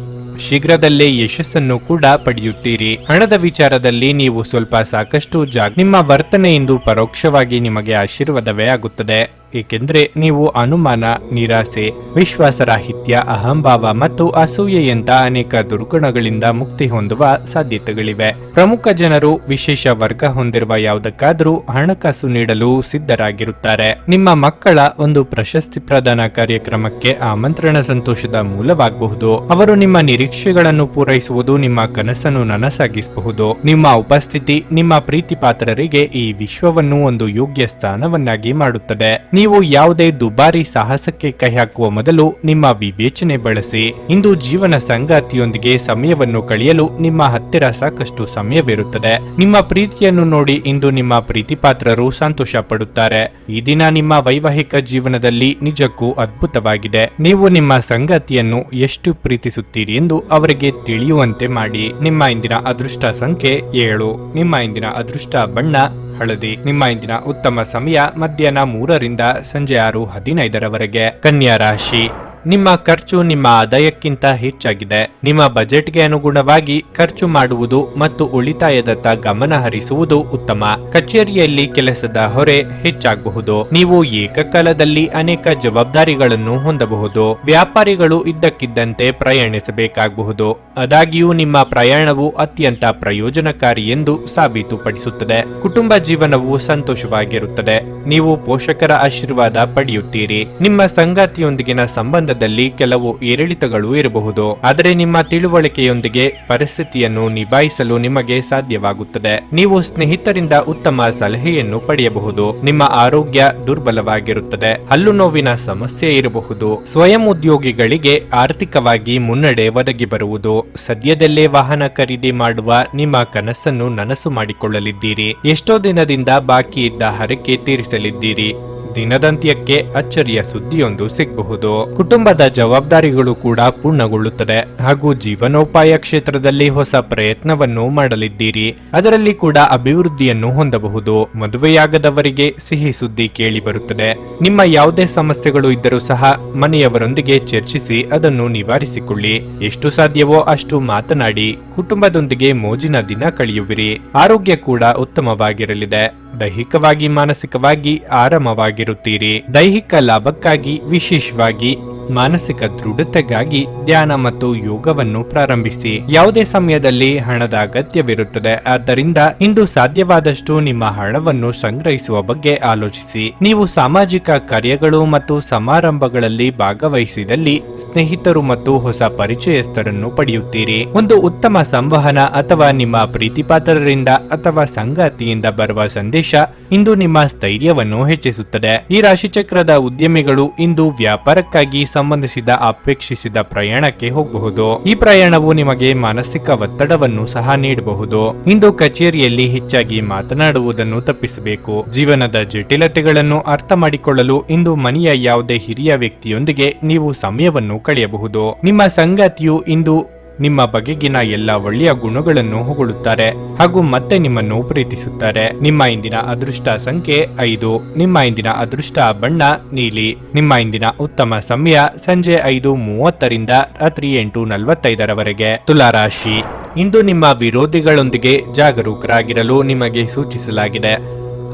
ಶೀಘ್ರದಲ್ಲೇ ಯಶಸ್ಸನ್ನು ಕೂಡ ಪಡೆಯುತ್ತೀರಿ. ಹಣದ ವಿಚಾರದಲ್ಲಿ ನೀವು ಸ್ವಲ್ಪ ಸಾಕಷ್ಟು ನಿಮ್ಮ ವರ್ತನೆಯಿಂದ ಪರೋಕ್ಷವಾಗಿ ನಿಮಗೆ ಆಶೀರ್ವಾದವೇ ಆಗುತ್ತದೆ. ಏಕೆಂದರೆ ನೀವು ಅನುಮಾನ, ನಿರಾಸೆ, ವಿಶ್ವಾಸರಾಹಿತ್ಯ, ಅಹಂಭಾವ ಮತ್ತು ಅಸೂಯೆಯಂತ ಅನೇಕ ದುರ್ಗುಣಗಳಿಂದ ಮುಕ್ತಿ ಹೊಂದುವ ಸಾಧ್ಯತೆಗಳಿವೆ. ಪ್ರಮುಖ ಜನರು ವಿಶೇಷ ವರ್ಗ ಹೊಂದಿರುವ ಯಾವುದಕ್ಕಾದರೂ ಹಣಕಾಸು ನೀಡಲು ಸಿದ್ಧರಾಗಿರುತ್ತಾರೆ. ನಿಮ್ಮ ಮಕ್ಕಳ ಒಂದು ಪ್ರಶಸ್ತಿ ಪ್ರದಾನ ಕಾರ್ಯಕ್ರಮಕ್ಕೆ ಆಮಂತ್ರಣ ಸಂತೋಷದ ಮೂಲವಾಗಬಹುದು. ಅವರು ನಿಮ್ಮ ನಿರೀಕ್ಷೆಗಳನ್ನು ಪೂರೈಸುವುದು ನಿಮ್ಮ ಕನಸನ್ನು ನನಸಾಗಿಸಬಹುದು. ನಿಮ್ಮ ಉಪಸ್ಥಿತಿ ನಿಮ್ಮ ಪ್ರೀತಿ ಪಾತ್ರರಿಗೆ ಈ ವಿಶ್ವವನ್ನು ಒಂದು ಯೋಗ್ಯ ಸ್ಥಾನವನ್ನಾಗಿ ಮಾಡುತ್ತದೆ. ನೀವು ಯಾವುದೇ ದುಬಾರಿ ಸಾಹಸಕ್ಕೆ ಕೈ ಹಾಕುವ ಮೊದಲು ನಿಮ್ಮ ವಿವೇಚನೆ ಬಳಸಿ. ಇಂದು ಜೀವನ ಸಂಗಾತಿಯೊಂದಿಗೆ ಸಮಯವನ್ನು ಕಳೆಯಲು ನಿಮ್ಮ ಹತ್ತಿರ ಸಾಕಷ್ಟು ಸಮಯವಿರುತ್ತದೆ. ನಿಮ್ಮ ಪ್ರೀತಿಯನ್ನು ನೋಡಿ ಇಂದು ನಿಮ್ಮ ಪ್ರೀತಿ ಪಾತ್ರರು ಸಂತೋಷ ಪಡುತ್ತಾರೆ. ಈ ದಿನ ನಿಮ್ಮ ವೈವಾಹಿಕ ಜೀವನದಲ್ಲಿ ನಿಜಕ್ಕೂ ಅದ್ಭುತವಾಗಿದೆ. ನೀವು ನಿಮ್ಮ ಸಂಗಾತಿಯನ್ನು ಎಷ್ಟು ಪ್ರೀತಿಸುತ್ತೀರಿ ಎಂದು ಅವರಿಗೆ ತಿಳಿಯುವಂತೆ ಮಾಡಿ. ನಿಮ್ಮ ಇಂದಿನ ಅದೃಷ್ಟ ಸಂಖ್ಯೆ 7. ನಿಮ್ಮ ಇಂದಿನ ಅದೃಷ್ಟ ಬಣ್ಣ ಹಳದಿ. ನಿಮ್ಮ ಇಂದಿನ ಉತ್ತಮ ಸಮಯ ಮಧ್ಯಾಹ್ನ 3ರಿಂದ ಸಂಜೆ 6:15 ಕನ್ಯಾ ರಾಶಿ. ನಿಮ್ಮ ಖರ್ಚು ನಿಮ್ಮ ಆದಾಯಕ್ಕಿಂತ ಹೆಚ್ಚಾಗಿದೆ. ನಿಮ್ಮ ಬಜೆಟ್ಗೆ ಅನುಗುಣವಾಗಿ ಖರ್ಚು ಮಾಡುವುದು ಮತ್ತು ಉಳಿತಾಯದತ್ತ ಗಮನ ಹರಿಸುವುದು ಉತ್ತಮ. ಕಚೇರಿಯಲ್ಲಿ ಕೆಲಸದ ಹೊರೆ ಹೆಚ್ಚಾಗಬಹುದು. ನೀವು ಏಕಕಾಲದಲ್ಲಿ ಅನೇಕ ಜವಾಬ್ದಾರಿಗಳನ್ನು ಹೊಂದಬಹುದು. ವ್ಯಾಪಾರಿಗಳು ಇದ್ದಕ್ಕಿದ್ದಂತೆ ಪ್ರಯಾಣಿಸಬೇಕಾಗಬಹುದು. ಆದಾಗ್ಯೂ ನಿಮ್ಮ ಪ್ರಯಾಣವು ಅತ್ಯಂತ ಪ್ರಯೋಜನಕಾರಿ ಎಂದು ಸಾಬೀತುಪಡಿಸುತ್ತದೆ. ಕುಟುಂಬ ಜೀವನವು ಸಂತೋಷವಾಗಿರುತ್ತದೆ. ನೀವು ಪೋಷಕರ ಆಶೀರ್ವಾದ ಪಡೆಯುತ್ತೀರಿ. ನಿಮ್ಮ ಸಂಗಾತಿಯೊಂದಿಗಿನ ಸಂಬಂಧ ಕೆಲವು ಏರಿಳಿತಗಳು ಇರಬಹುದು, ಆದರೆ ನಿಮ್ಮ ತಿಳುವಳಿಕೆಯೊಂದಿಗೆ ಪರಿಸ್ಥಿತಿಯನ್ನು ನಿಭಾಯಿಸಲು ನಿಮಗೆ ಸಾಧ್ಯವಾಗುತ್ತದೆ. ನೀವು ಸ್ನೇಹಿತರಿಂದ ಉತ್ತಮ ಸಲಹೆಯನ್ನು ಪಡೆಯಬಹುದು. ನಿಮ್ಮ ಆರೋಗ್ಯ ದುರ್ಬಲವಾಗಿರುತ್ತದೆ. ಹಲ್ಲು ನೋವಿನ ಸಮಸ್ಯೆ ಇರಬಹುದು. ಸ್ವಯಂ ಉದ್ಯೋಗಿಗಳಿಗೆ ಆರ್ಥಿಕವಾಗಿ ಮುನ್ನಡೆ ಒದಗಿ ಬರುವುದು. ಸದ್ಯದಲ್ಲೇ ವಾಹನ ಖರೀದಿ ಮಾಡುವ ನಿಮ್ಮ ಕನಸನ್ನು ನನಸು ಮಾಡಿಕೊಳ್ಳಲಿದ್ದೀರಿ. ಎಷ್ಟೋ ದಿನದಿಂದ ಬಾಕಿ ಇದ್ದ ಹರಕೆ ತೀರಿಸಲಿದ್ದೀರಿ. ದಿನದಂತ್ಯಕ್ಕೆ ಅಚ್ಚರಿಯ ಸುದ್ದಿಯೊಂದು ಸಿಗಬಹುದು. ಕುಟುಂಬದ ಜವಾಬ್ದಾರಿಗಳು ಕೂಡ ಪೂರ್ಣಗೊಳ್ಳುತ್ತದೆ ಹಾಗೂ ಜೀವನೋಪಾಯ ಕ್ಷೇತ್ರದಲ್ಲಿ ಹೊಸ ಪ್ರಯತ್ನವನ್ನು ಮಾಡಲಿದ್ದೀರಿ. ಅದರಲ್ಲಿ ಕೂಡ ಅಭಿವೃದ್ಧಿಯನ್ನು ಹೊಂದಬಹುದು. ಮದುವೆಯಾಗದವರಿಗೆ ಸಿಹಿ ಸುದ್ದಿ ಕೇಳಿ ಬರುತ್ತದೆ. ನಿಮ್ಮ ಯಾವುದೇ ಸಮಸ್ಯೆಗಳು ಇದ್ದರೂ ಸಹ ಮನೆಯವರೊಂದಿಗೆ ಚರ್ಚಿಸಿ ಅದನ್ನು ನಿವಾರಿಸಿಕೊಳ್ಳಿ. ಎಷ್ಟು ಸಾಧ್ಯವೋ ಅಷ್ಟು ಮಾತನಾಡಿ ಕುಟುಂಬದೊಂದಿಗೆ ಮೋಜಿನ ದಿನ ಕಳೆಯುವಿರಿ. ಆರೋಗ್ಯ ಕೂಡ ಉತ್ತಮವಾಗಿರಲಿದೆ. ದೈಹಿಕವಾಗಿ ಮಾನಸಿಕವಾಗಿ ಆರಾಮವಾಗಿರುತ್ತೀರಿ. ದೈಹಿಕ ಲಾಭಕ್ಕಾಗಿ ವಿಶೇಷವಾಗಿ ಮಾನಸಿಕ ದೃಢತೆಗಾಗಿ ಧ್ಯಾನ ಮತ್ತು ಯೋಗವನ್ನು ಪ್ರಾರಂಭಿಸಿ. ಯಾವುದೇ ಸಮಯದಲ್ಲಿ ಹಣದ ಅಗತ್ಯವಿರುತ್ತದೆ. ಆದ್ದರಿಂದ ಇಂದು ಸಾಧ್ಯವಾದಷ್ಟು ನಿಮ್ಮ ಹಣವನ್ನು ಸಂಗ್ರಹಿಸುವ ಬಗ್ಗೆ ಆಲೋಚಿಸಿ. ನೀವು ಸಾಮಾಜಿಕ ಕಾರ್ಯಗಳು ಮತ್ತು ಸಮಾರಂಭಗಳಲ್ಲಿ ಭಾಗವಹಿಸಿದಲ್ಲಿ ಸ್ನೇಹಿತರು ಮತ್ತು ಹೊಸ ಪರಿಚಯಸ್ಥರನ್ನು ಪಡೆಯುತ್ತೀರಿ. ಒಂದು ಉತ್ತಮ ಸಂವಹನ ಅಥವಾ ನಿಮ್ಮ ಪ್ರೀತಿಪಾತ್ರರಿಂದ ಅಥವಾ ಸಂಗಾತಿಯಿಂದ ಬರುವ ಸಂದೇಶ ಇಂದು ನಿಮ್ಮ ಸ್ಥೈರ್ಯವನ್ನು ಹೆಚ್ಚಿಸುತ್ತದೆ. ಈ ರಾಶಿಚಕ್ರದ ಉದ್ಯಮಿಗಳು ಇಂದು ವ್ಯಾಪಾರಕ್ಕಾಗಿ ಸಂಬಂಧಿಸಿದ ಅಪೇಕ್ಷಿಸಿದ ಪ್ರಯಾಣಕ್ಕೆ ಹೋಗಬಹುದು. ಈ ಪ್ರಯಾಣವು ನಿಮಗೆ ಮಾನಸಿಕ ಒತ್ತಡವನ್ನು ಸಹ ನೀಡಬಹುದು. ಇಂದು ಕಚೇರಿಯಲ್ಲಿ ಹೆಚ್ಚಾಗಿ ಮಾತನಾಡುವುದನ್ನು ತಪ್ಪಿಸಬೇಕು. ಜೀವನದ ಜಟಿಲತೆಗಳನ್ನು ಅರ್ಥ ಮಾಡಿಕೊಳ್ಳಲು ಇಂದು ಮನೆಯ ಯಾವುದೇ ಹಿರಿಯ ವ್ಯಕ್ತಿಯೊಂದಿಗೆ ನೀವು ಸಮಯವನ್ನು ಕಳೆಯಬಹುದು. ನಿಮ್ಮ ಸಂಗಾತಿಯು ಇಂದು ನಿಮ್ಮ ಬಗೆಗಿನ ಎಲ್ಲ ಒಳ್ಳೆಯ ಗುಣಗಳನ್ನು ಹೊಗಳುತ್ತಾರೆ ಹಾಗೂ ಮತ್ತೆ ನಿಮ್ಮನ್ನು ಪ್ರೀತಿಸುತ್ತಾರೆ. ನಿಮ್ಮ ಇಂದಿನ ಅದೃಷ್ಟ ಸಂಖ್ಯೆ 5. ನಿಮ್ಮ ಇಂದಿನ ಅದೃಷ್ಟ ಬಣ್ಣ ನೀಲಿ. ನಿಮ್ಮ ಇಂದಿನ ಉತ್ತಮ ಸಮಯ ಸಂಜೆ 5:30ರಿಂದ ರಾತ್ರಿ 8:45 ತುಲಾರಾಶಿ. ಇಂದು ನಿಮ್ಮ ವಿರೋಧಿಗಳೊಂದಿಗೆ ಜಾಗರೂಕರಾಗಿರಲು ನಿಮಗೆ ಸೂಚಿಸಲಾಗಿದೆ.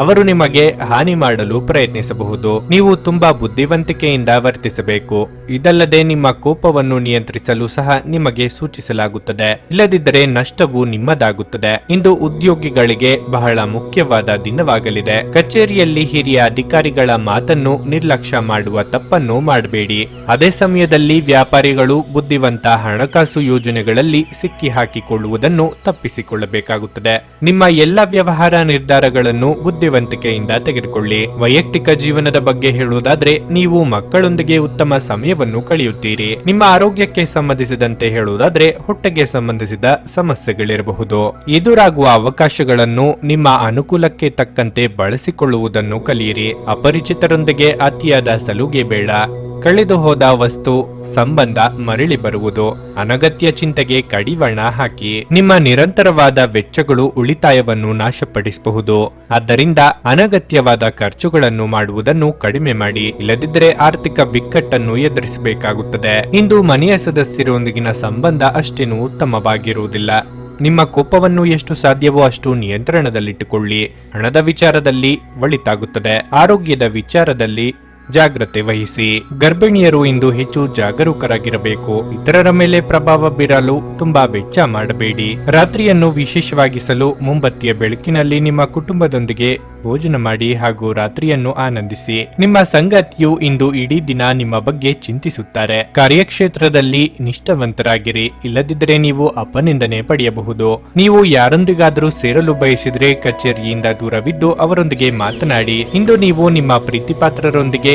ಅವರು ನಿಮಗೆ ಹಾನಿ ಮಾಡಲು ಪ್ರಯತ್ನಿಸಬಹುದು. ನೀವು ತುಂಬಾ ಬುದ್ಧಿವಂತಿಕೆಯಿಂದ ವರ್ತಿಸಬೇಕು. ಇದಲ್ಲದೆ ನಿಮ್ಮ ಕೋಪವನ್ನು ನಿಯಂತ್ರಿಸಲು ಸಹ ನಿಮಗೆ ಸೂಚಿಸಲಾಗುತ್ತದೆ. ಇಲ್ಲದಿದ್ದರೆ ನಷ್ಟವು ನಿಮ್ಮದಾಗುತ್ತದೆ. ಇಂದು ಉದ್ಯೋಗಿಗಳಿಗೆ ಬಹಳ ಮುಖ್ಯವಾದ ದಿನವಾಗಲಿದೆ. ಕಚೇರಿಯಲ್ಲಿ ಹಿರಿಯ ಅಧಿಕಾರಿಗಳ ಮಾತನ್ನು ನಿರ್ಲಕ್ಷ್ಯ ಮಾಡುವ ತಪ್ಪನ್ನು ಮಾಡಬೇಡಿ. ಅದೇ ಸಮಯದಲ್ಲಿ ವ್ಯಾಪಾರಿಗಳು ಬುದ್ಧಿವಂತ ಹಣಕಾಸು ಯೋಜನೆಗಳಲ್ಲಿ ಸಿಕ್ಕಿ ಹಾಕಿಕೊಳ್ಳುವುದನ್ನು ತಪ್ಪಿಸಿಕೊಳ್ಳಬೇಕಾಗುತ್ತದೆ. ನಿಮ್ಮ ಎಲ್ಲ ವ್ಯವಹಾರ ನಿರ್ಧಾರಗಳನ್ನು ಬುದ್ಧಿವಂತಿಕೆಯಿಂದ ತೆಗೆದುಕೊಳ್ಳಿ. ವೈಯಕ್ತಿಕ ಜೀವನದ ಬಗ್ಗೆ ಹೇಳುವುದಾದ್ರೆ ನೀವು ಮಕ್ಕಳೊಂದಿಗೆ ಉತ್ತಮ ಸಮಯವನ್ನು ಕಳೆಯುತ್ತೀರಿ. ನಿಮ್ಮ ಆರೋಗ್ಯಕ್ಕೆ ಸಂಬಂಧಿಸಿದಂತೆ ಹೇಳುವುದಾದ್ರೆ ಹೊಟ್ಟೆಗೆ ಸಂಬಂಧಿಸಿದ ಸಮಸ್ಯೆಗಳಿರಬಹುದು. ಎದುರಾಗುವ ಅವಕಾಶಗಳನ್ನು ನಿಮ್ಮ ಅನುಕೂಲಕ್ಕೆ ತಕ್ಕಂತೆ ಬಳಸಿಕೊಳ್ಳುವುದನ್ನು ಕಲಿಯಿರಿ. ಅಪರಿಚಿತರೊಂದಿಗೆ ಅತಿಯಾದ ಸಲುಗೆ ಬೇಡ. ಕಳೆದು ಹೋದ ವಸ್ತು ಸಂಬಂಧ ಮರಳಿ ಬರುವುದು. ಅನಗತ್ಯ ಚಿಂತೆಗೆ ಕಡಿವಾಣ ಹಾಕಿ. ನಿಮ್ಮ ನಿರಂತರವಾದ ವೆಚ್ಚಗಳು ಉಳಿತಾಯವನ್ನು ನಾಶಪಡಿಸಬಹುದು. ಆದ್ದರಿಂದ ಅನಗತ್ಯವಾದ ಖರ್ಚುಗಳನ್ನು ಮಾಡುವುದನ್ನು ಕಡಿಮೆ ಮಾಡಿ. ಇಲ್ಲದಿದ್ದರೆ ಆರ್ಥಿಕ ಬಿಕ್ಕಟ್ಟನ್ನು ಎದುರಿಸಬೇಕಾಗುತ್ತದೆ. ಇಂದು ಮನೆಯ ಸದಸ್ಯರೊಂದಿಗಿನ ಸಂಬಂಧ ಅಷ್ಟೇನು ಉತ್ತಮವಾಗಿರುವುದಿಲ್ಲ. ನಿಮ್ಮ ಕೋಪವನ್ನು ಎಷ್ಟು ಸಾಧ್ಯವೋ ಅಷ್ಟು ನಿಯಂತ್ರಣದಲ್ಲಿಟ್ಟುಕೊಳ್ಳಿ. ಹಣದ ವಿಚಾರದಲ್ಲಿ ಒಳಿತಾಗುತ್ತದೆ. ಆರೋಗ್ಯದ ವಿಚಾರದಲ್ಲಿ ಜಾಗ್ರತೆ ವಹಿಸಿ. ಗರ್ಭಿಣಿಯರು ಇಂದು ಹೆಚ್ಚು ಜಾಗರೂಕರಾಗಿರಬೇಕು. ಇತರರ ಮೇಲೆ ಪ್ರಭಾವ ಬೀರಲು ತುಂಬಾ ವೆಚ್ಚ ಮಾಡಬೇಡಿ. ರಾತ್ರಿಯನ್ನು ವಿಶೇಷವಾಗಿಸಲು ಮುಂಬತ್ತಿಯ ಬೆಳಕಿನಲ್ಲಿ ನಿಮ್ಮ ಕುಟುಂಬದೊಂದಿಗೆ ಭೋಜನ ಮಾಡಿ ಹಾಗೂ ರಾತ್ರಿಯನ್ನು ಆನಂದಿಸಿ. ನಿಮ್ಮ ಸಂಗಾತಿಯು ಇಂದು ಇಡೀ ದಿನ ನಿಮ್ಮ ಬಗ್ಗೆ ಚಿಂತಿಸುತ್ತಾರೆ. ಕಾರ್ಯಕ್ಷೇತ್ರದಲ್ಲಿ ನಿಷ್ಠಾವಂತರಾಗಿರಿ. ಇಲ್ಲದಿದ್ದರೆ ನೀವು ಅಪನಿಂದನೆ ಪಡೆಯಬಹುದು. ನೀವು ಯಾರೊಂದಿಗಾದರೂ ಸೇರಲು ಬಯಸಿದ್ರೆ ಕಚೇರಿಯಿಂದ ದೂರವಿದ್ದು ಅವರೊಂದಿಗೆ ಮಾತನಾಡಿ. ಇಂದು ನೀವು ನಿಮ್ಮ ಪ್ರೀತಿಪಾತ್ರರೊಂದಿಗೆ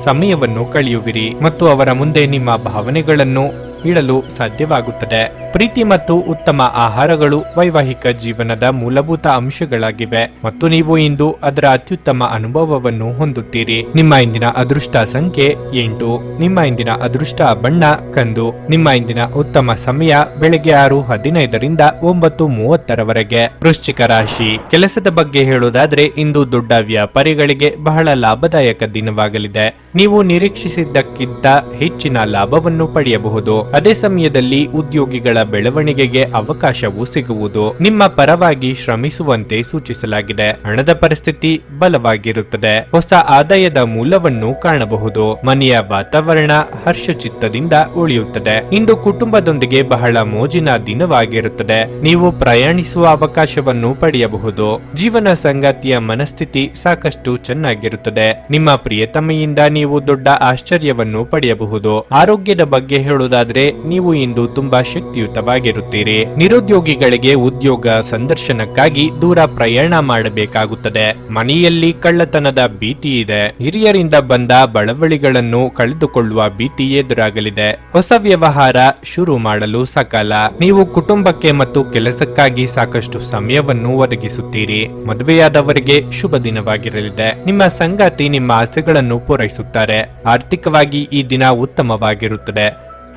ಸಮಯವನ್ನು ಕಳೆಯುವಿರಿ ಮತ್ತು ಅವರ ಮುಂದೆ ನಿಮ್ಮ ಭಾವನೆಗಳನ್ನು ಇಡಲು ಸಾಧ್ಯವಾಗುತ್ತದೆ. ಪ್ರೀತಿ ಮತ್ತು ಉತ್ತಮ ಆಹಾರಗಳು ವೈವಾಹಿಕ ಜೀವನದ ಮೂಲಭೂತ ಅಂಶಗಳಾಗಿವೆ ಮತ್ತು ನೀವು ಇಂದು ಅದರ ಅತ್ಯುತ್ತಮ ಅನುಭವವನ್ನು ಹೊಂದುತ್ತೀರಿ. ನಿಮ್ಮ ಇಂದಿನ ಅದೃಷ್ಟ ಸಂಖ್ಯೆ 8. ನಿಮ್ಮ ಇಂದಿನ ಅದೃಷ್ಟ ಬಣ್ಣ ಕಂದು. ನಿಮ್ಮ ಇಂದಿನ ಉತ್ತಮ ಸಮಯ ಬೆಳಗ್ಗೆ 6:15ರಿಂದ 9:30ರವರೆಗೆ. ವೃಶ್ಚಿಕ ರಾಶಿ. ಕೆಲಸದ ಬಗ್ಗೆ ಹೇಳುವುದಾದ್ರೆ ಇಂದು ದೊಡ್ಡ ವ್ಯಾಪಾರಿಗಳಿಗೆ ಬಹಳ ಲಾಭದಾಯಕ ದಿನವಾಗಲಿದೆ. ನೀವು ನಿರೀಕ್ಷಿಸಿದ್ದಕ್ಕಿಂತ ಹೆಚ್ಚಿನ ಲಾಭವನ್ನು ಪಡೆಯಬಹುದು. ಅದೇ ಸಮಯದಲ್ಲಿ ಉದ್ಯೋಗಿಗಳ ಬೆಳವಣಿಗೆಗೆ ಅವಕಾಶವೂ ಸಿಗುವುದು. ನಿಮ್ಮ ಪರವಾಗಿ ಶ್ರಮಿಸುವಂತೆ ಸೂಚಿಸಲಾಗಿದೆ. ಹಣದ ಪರಿಸ್ಥಿತಿ ಬಲವಾಗಿರುತ್ತದೆ. ಹೊಸ ಆದಾಯದ ಮೂಲವನ್ನು ಕಾಣಬಹುದು. ಮನೆಯ ವಾತಾವರಣ ಹರ್ಷಚಿತ್ತದಿಂದ ಉಳಿಯುತ್ತದೆ. ಇಂದು ಕುಟುಂಬದೊಂದಿಗೆ ಬಹಳ ಮೋಜಿನ ದಿನವಾಗಿರುತ್ತದೆ. ನೀವು ಪ್ರಯಾಣಿಸುವ ಅವಕಾಶವನ್ನು ಪಡೆಯಬಹುದು. ಜೀವನ ಸಂಗಾತಿಯ ಮನಸ್ಥಿತಿ ಸಾಕಷ್ಟು ಚೆನ್ನಾಗಿರುತ್ತದೆ. ನಿಮ್ಮ ಪ್ರಿಯತಮೆಯಿಂದ ನೀವು ದೊಡ್ಡ ಆಶ್ಚರ್ಯವನ್ನು ಪಡೆಯಬಹುದು. ಆರೋಗ್ಯದ ಬಗ್ಗೆ ಹೇಳುವುದಾದ್ರೆ ನೀವು ಇಂದು ತುಂಬಾ ಶಕ್ತಿಯುತವಾಗಿರುತ್ತೀರಿ. ನಿರುದ್ಯೋಗಿಗಳಿಗೆ ಉದ್ಯೋಗ ಸಂದರ್ಶನಕ್ಕಾಗಿ ದೂರ ಪ್ರಯಾಣ ಮಾಡಬೇಕಾಗುತ್ತದೆ. ಮನೆಯಲ್ಲಿ ಕಳ್ಳತನದ ಭೀತಿ ಇದೆ. ಹಿರಿಯರಿಂದ ಬಂದ ಬಳವಳಿಗಳನ್ನು ಕಳೆದುಕೊಳ್ಳುವ ಭೀತಿ ಎದುರಾಗಲಿದೆ. ಹೊಸ ವ್ಯವಹಾರ ಶುರು ಮಾಡಲು ಸಕಾಲ. ನೀವು ಕುಟುಂಬಕ್ಕೆ ಮತ್ತು ಕೆಲಸಕ್ಕಾಗಿ ಸಾಕಷ್ಟು ಸಮಯವನ್ನು ಒದಗಿಸುತ್ತೀರಿ. ಮದುವೆಯಾದವರಿಗೆ ಶುಭ ದಿನವಾಗಿರಲಿದೆ. ನಿಮ್ಮ ಸಂಗಾತಿ ನಿಮ್ಮ ಆಸೆಗಳನ್ನು ಪೂರೈಸುತ್ತಾರೆ. ಆರ್ಥಿಕವಾಗಿ ಈ ದಿನ ಉತ್ತಮವಾಗಿರುತ್ತದೆ.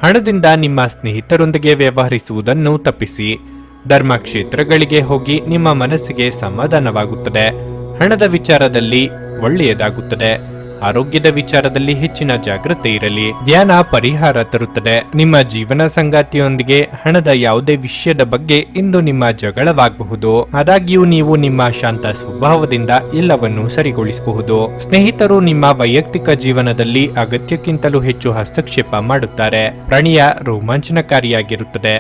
ಹಣದಿಂದ ನಿಮ್ಮ ಸ್ನೇಹಿತರೊಂದಿಗೆ ವ್ಯವಹರಿಸುವುದನ್ನು ತಪ್ಪಿಸಿ. ಧರ್ಮಕ್ಷೇತ್ರಗಳಿಗೆ ಹೋಗಿ ನಿಮ್ಮ ಮನಸ್ಸಿಗೆ ಸಮಾಧಾನವಾಗುತ್ತದೆ. ಹಣದ ವಿಚಾರದಲ್ಲಿ ಒಳ್ಳೆಯದಾಗುತ್ತದೆ. ಆರೋಗ್ಯದ ವಿಚಾರದಲ್ಲಿ ಹೆಚ್ಚಿನ ಜಾಗೃತೆ ಇರಲಿ. ಧ್ಯಾನ ಪರಿಹಾರ ತರುತ್ತದೆ. ನಿಮ್ಮ ಜೀವನ ಸಂಗಾತಿಯೊಂದಿಗೆ ಹಣದ ಯಾವುದೇ ವಿಷಯದ ಬಗ್ಗೆ ಇಂದು ನಿಮ್ಮ ಜಗಳವಾಗಬಹುದು. ಆದಾಗ್ಯೂ ನೀವು ನಿಮ್ಮ ಶಾಂತ ಸ್ವಭಾವದಿಂದ ಎಲ್ಲವನ್ನೂ ಸರಿಗೊಳಿಸಬಹುದು. ಸ್ನೇಹಿತರು ನಿಮ್ಮ ವೈಯಕ್ತಿಕ ಜೀವನದಲ್ಲಿ ಅಗತ್ಯಕ್ಕಿಂತಲೂ ಹೆಚ್ಚು ಹಸ್ತಕ್ಷೇಪ ಮಾಡುತ್ತಾರೆ. ಪ್ರಣಯ ರೋಮಾಂಚನಕಾರಿಯಾಗಿರುತ್ತದೆ.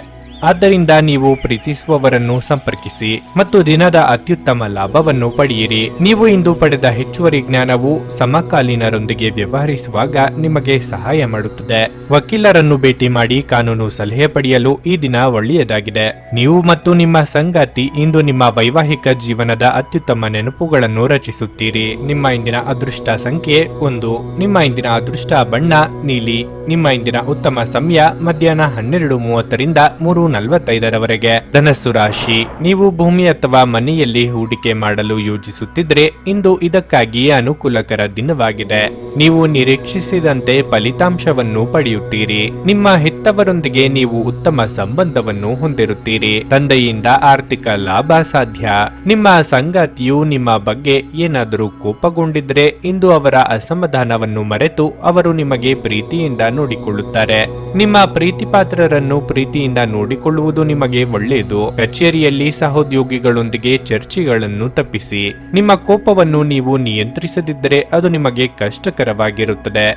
ಆದ್ದರಿಂದ ನೀವು ಪ್ರೀತಿಸುವವರನ್ನು ಸಂಪರ್ಕಿಸಿ ಮತ್ತು ದಿನದ ಅತ್ಯುತ್ತಮ ಲಾಭವನ್ನು ಪಡೆಯಿರಿ. ನೀವು ಇಂದು ಪಡೆದ ಹೆಚ್ಚುವರಿ ಜ್ಞಾನವು ಸಮಕಾಲೀನರೊಂದಿಗೆ ವ್ಯವಹರಿಸುವಾಗ ನಿಮಗೆ ಸಹಾಯ ಮಾಡುತ್ತದೆ. ವಕೀಲರನ್ನು ಭೇಟಿ ಮಾಡಿ ಕಾನೂನು ಸಲಹೆ ಪಡೆಯಲು ಈ ದಿನ ಒಳ್ಳೆಯದಾಗಿದೆ. ನೀವು ಮತ್ತು ನಿಮ್ಮ ಸಂಗಾತಿ ಇಂದು ನಿಮ್ಮ ವೈವಾಹಿಕ ಜೀವನದ ಅತ್ಯುತ್ತಮ ನೆನಪುಗಳನ್ನು ರಚಿಸುತ್ತೀರಿ. ನಿಮ್ಮ ಇಂದಿನ ಅದೃಷ್ಟ ಸಂಖ್ಯೆ 1. ನಿಮ್ಮ ಇಂದಿನ ಅದೃಷ್ಟ ಬಣ್ಣ ನೀಲಿ. ನಿಮ್ಮ ಇಂದಿನ ಉತ್ತಮ ಸಮಯ ಮಧ್ಯಾಹ್ನ 12:30ರಿಂದ 3:45ರವರೆಗೆ. ಧನಸ್ಸು ರಾಶಿ. ನೀವು ಭೂಮಿ ಅಥವಾ ಮನೆಯಲ್ಲಿ ಹೂಡಿಕೆ ಮಾಡಲು ಯೋಜಿಸುತ್ತಿದ್ರೆ ಇಂದು ಇದಕ್ಕಾಗಿ ಅನುಕೂಲಕರ ದಿನವಾಗಿದೆ. ನೀವು ನಿರೀಕ್ಷಿಸಿದಂತೆ ಫಲಿತಾಂಶವನ್ನು ಪಡೆಯುತ್ತೀರಿ. ನಿಮ್ಮ ಹೆತ್ತವರೊಂದಿಗೆ ನೀವು ಉತ್ತಮ ಸಂಬಂಧವನ್ನು ಹೊಂದಿರುತ್ತೀರಿ. ತಂದೆಯಿಂದ ಆರ್ಥಿಕ ಲಾಭ ಸಾಧ್ಯ. ನಿಮ್ಮ ಸಂಗಾತಿಯು ನಿಮ್ಮ ಬಗ್ಗೆ ಏನಾದರೂ ಕೋಪಗೊಂಡಿದ್ರೆ ಇಂದು ಅವರ ಅಸಮಾಧಾನವನ್ನು ಮರೆತು ಅವರು ನಿಮಗೆ ಪ್ರೀತಿಯಿಂದ ನೋಡಿಕೊಳ್ಳುತ್ತಾರೆ. ನಿಮ್ಮ ಪ್ರೀತಿಪಾತ್ರರನ್ನು ಪ್ರೀತಿಯಿಂದ ನೋಡಿ ನೋಡಿಕೊಳ್ಳುವುದು ನಿಮಗೆ ಒಳ್ಳೆಯದು. ಕಚೇರಿಯಲ್ಲಿ ಸಹೋದ್ಯೋಗಿಗಳೊಂದಿಗೆ ಚರ್ಚೆಗಳನ್ನು ತಪ್ಪಿಸಿ. ನಿಮ್ಮ ಕೋಪವನ್ನು ನೀವು ನಿಯಂತ್ರಿಸದಿದ್ದರೆ ಅದು ನಿಮಗೆ ಕಷ್ಟಕರವಾಗಿರುತ್ತದೆ.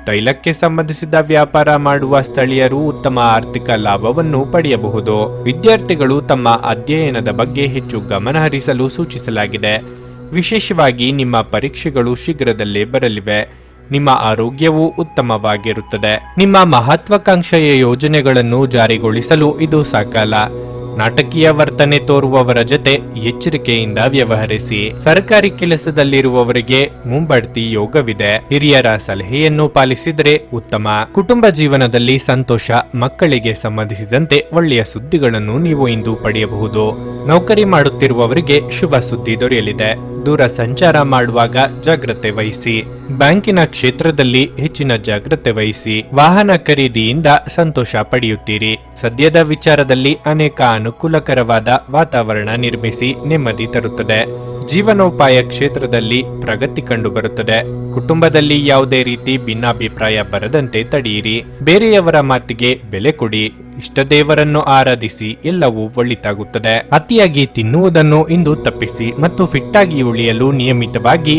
ತೈಲಕ್ಕೆ ಸಂಬಂಧಿಸಿದ ವ್ಯಾಪಾರ ಮಾಡುವ ಸ್ಥಳೀಯರು ಉತ್ತಮ ಆರ್ಥಿಕ ಲಾಭವನ್ನು ಪಡೆಯಬಹುದು. ವಿದ್ಯಾರ್ಥಿಗಳು ತಮ್ಮ ಅಧ್ಯಯನದ ಬಗ್ಗೆ ಹೆಚ್ಚು ಗಮನ ಹರಿಸಲು ಸೂಚಿಸಲಾಗಿದೆ. ವಿಶೇಷವಾಗಿ ನಿಮ್ಮ ಪರೀಕ್ಷೆಗಳು ಶೀಘ್ರದಲ್ಲೇ ಬರಲಿವೆ. ನಿಮ್ಮ ಆರೋಗ್ಯವು ಉತ್ತಮವಾಗಿರುತ್ತದೆ. ನಿಮ್ಮ ಮಹತ್ವಾಕಾಂಕ್ಷೆಯ ಯೋಜನೆಗಳನ್ನು ಜಾರಿಗೊಳಿಸಲು ಇದು ಸಕಾಲ. ನಾಟಕೀಯ ವರ್ತನೆ ತೋರುವವರ ಜೊತೆ ಎಚ್ಚರಿಕೆಯಿಂದ ವ್ಯವಹರಿಸಿ. ಸರ್ಕಾರಿ ಕೆಲಸದಲ್ಲಿರುವವರಿಗೆ ಮುಂಬಡ್ತಿ ಯೋಗವಿದೆ. ಹಿರಿಯರ ಸಲಹೆಯನ್ನು ಪಾಲಿಸಿದರೆ ಉತ್ತಮ. ಕುಟುಂಬ ಜೀವನದಲ್ಲಿ ಸಂತೋಷ. ಮಕ್ಕಳಿಗೆ ಸಂಬಂಧಿಸಿದಂತೆ ಒಳ್ಳೆಯ ಸುದ್ದಿಗಳನ್ನು ನೀವು ಇಂದು ಪಡೆಯಬಹುದು. ನೌಕರಿ ಮಾಡುತ್ತಿರುವವರಿಗೆ ಶುಭ ಸುದ್ದಿ ದೊರೆಯಲಿದೆ. ದೂರ ಸಂಚಾರ ಮಾಡುವಾಗ ಜಾಗ್ರತೆ ವಹಿಸಿ. ಬ್ಯಾಂಕಿನ ಕ್ಷೇತ್ರದಲ್ಲಿ ಹೆಚ್ಚಿನ ಜಾಗ್ರತೆ ವಹಿಸಿ. ವಾಹನ ಖರೀದಿಯಿಂದ ಸಂತೋಷ ಪಡೆಯುತ್ತೀರಿ. ಸದ್ಯದ ವಿಚಾರದಲ್ಲಿ ಅನೇಕ ಅನುಕೂಲಕರವಾದ ವಾತಾವರಣ ನಿರ್ಮಿಸಿ ನೆಮ್ಮದಿ ತರುತ್ತದೆ. ಜೀವನೋಪಾಯ ಕ್ಷೇತ್ರದಲ್ಲಿ ಪ್ರಗತಿ ಕಂಡುಬರುತ್ತದೆ. ಕುಟುಂಬದಲ್ಲಿ ಯಾವುದೇ ರೀತಿ ಭಿನ್ನಾಭಿಪ್ರಾಯ ಬರದಂತೆ ತಡೆಯಿರಿ. ಬೇರೆಯವರ ಮಾತಿಗೆ ಬೆಲೆ ಕೊಡಿ. ಇಷ್ಟ ದೇವರನ್ನು ಆರಾಧಿಸಿ. ಎಲ್ಲವೂ ಒಳಿತಾಗುತ್ತದೆ. ಅತಿಯಾಗಿ ತಿನ್ನುವುದನ್ನು ಇಂದು ತಪ್ಪಿಸಿ ಮತ್ತು ಫಿಟ್ ಆಗಿ ಉಳಿಯಲು ನಿಯಮಿತವಾಗಿ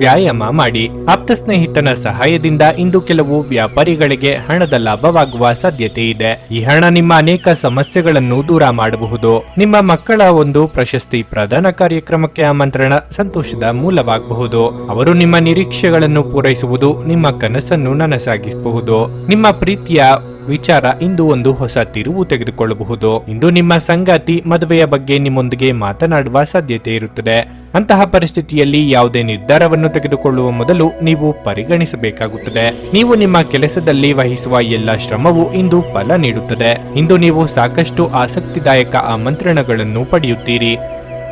ವ್ಯಾಯಾಮ ಮಾಡಿ. ಆಪ್ತ ಸ್ನೇಹಿತನ ಸಹಾಯದಿಂದ ಇಂದು ಕೆಲವು ವ್ಯಾಪಾರಿಗಳಿಗೆ ಹಣದ ಲಾಭವಾಗುವ ಸಾಧ್ಯತೆ ಇದೆ. ಈ ಹಣ ನಿಮ್ಮ ಅನೇಕ ಸಮಸ್ಯೆಗಳನ್ನು ದೂರ ಮಾಡಬಹುದು. ನಿಮ್ಮ ಮಕ್ಕಳ ಒಂದು ಪ್ರಶಸ್ತಿ ಪ್ರದಾನ ಕಾರ್ಯಕ್ರಮಕ್ಕೆ ಆಮಂತ್ರಣ ಸಂತೋಷದ ಮೂಲವಾಗಬಹುದು. ಅವರು ನಿಮ್ಮ ನಿರೀಕ್ಷೆಗಳನ್ನು ಪೂರೈಸುವುದು ನಿಮ್ಮ ಕನಸನ್ನು ನನಸಾಗಿಸಬಹುದು. ನಿಮ್ಮ ಪ್ರೀತಿಯ ವಿಚಾರ ಇಂದು ಒಂದು ಹೊಸ ತಿರುವು ತೆಗೆದುಕೊಳ್ಳಬಹುದು. ಇಂದು ನಿಮ್ಮ ಸಂಗಾತಿ ಮದುವೆಯ ಬಗ್ಗೆ ನಿಮ್ಮೊಂದಿಗೆ ಮಾತನಾಡುವ ಸಾಧ್ಯತೆ ಇರುತ್ತದೆ. ಅಂತಹ ಪರಿಸ್ಥಿತಿಯಲ್ಲಿ ಯಾವುದೇ ನಿರ್ಧಾರವನ್ನು ತೆಗೆದುಕೊಳ್ಳುವ ಮೊದಲು ನೀವು ಪರಿಗಣಿಸಬೇಕಾಗುತ್ತದೆ. ನೀವು ನಿಮ್ಮ ಕೆಲಸದಲ್ಲಿ ವಹಿಸುವ ಎಲ್ಲ ಶ್ರಮವು ಇಂದು ಫಲ ನೀಡುತ್ತದೆ. ಇಂದು ನೀವು ಸಾಕಷ್ಟು ಆಸಕ್ತಿದಾಯಕ ಆಮಂತ್ರಣಗಳನ್ನು ಪಡೆಯುತ್ತೀರಿ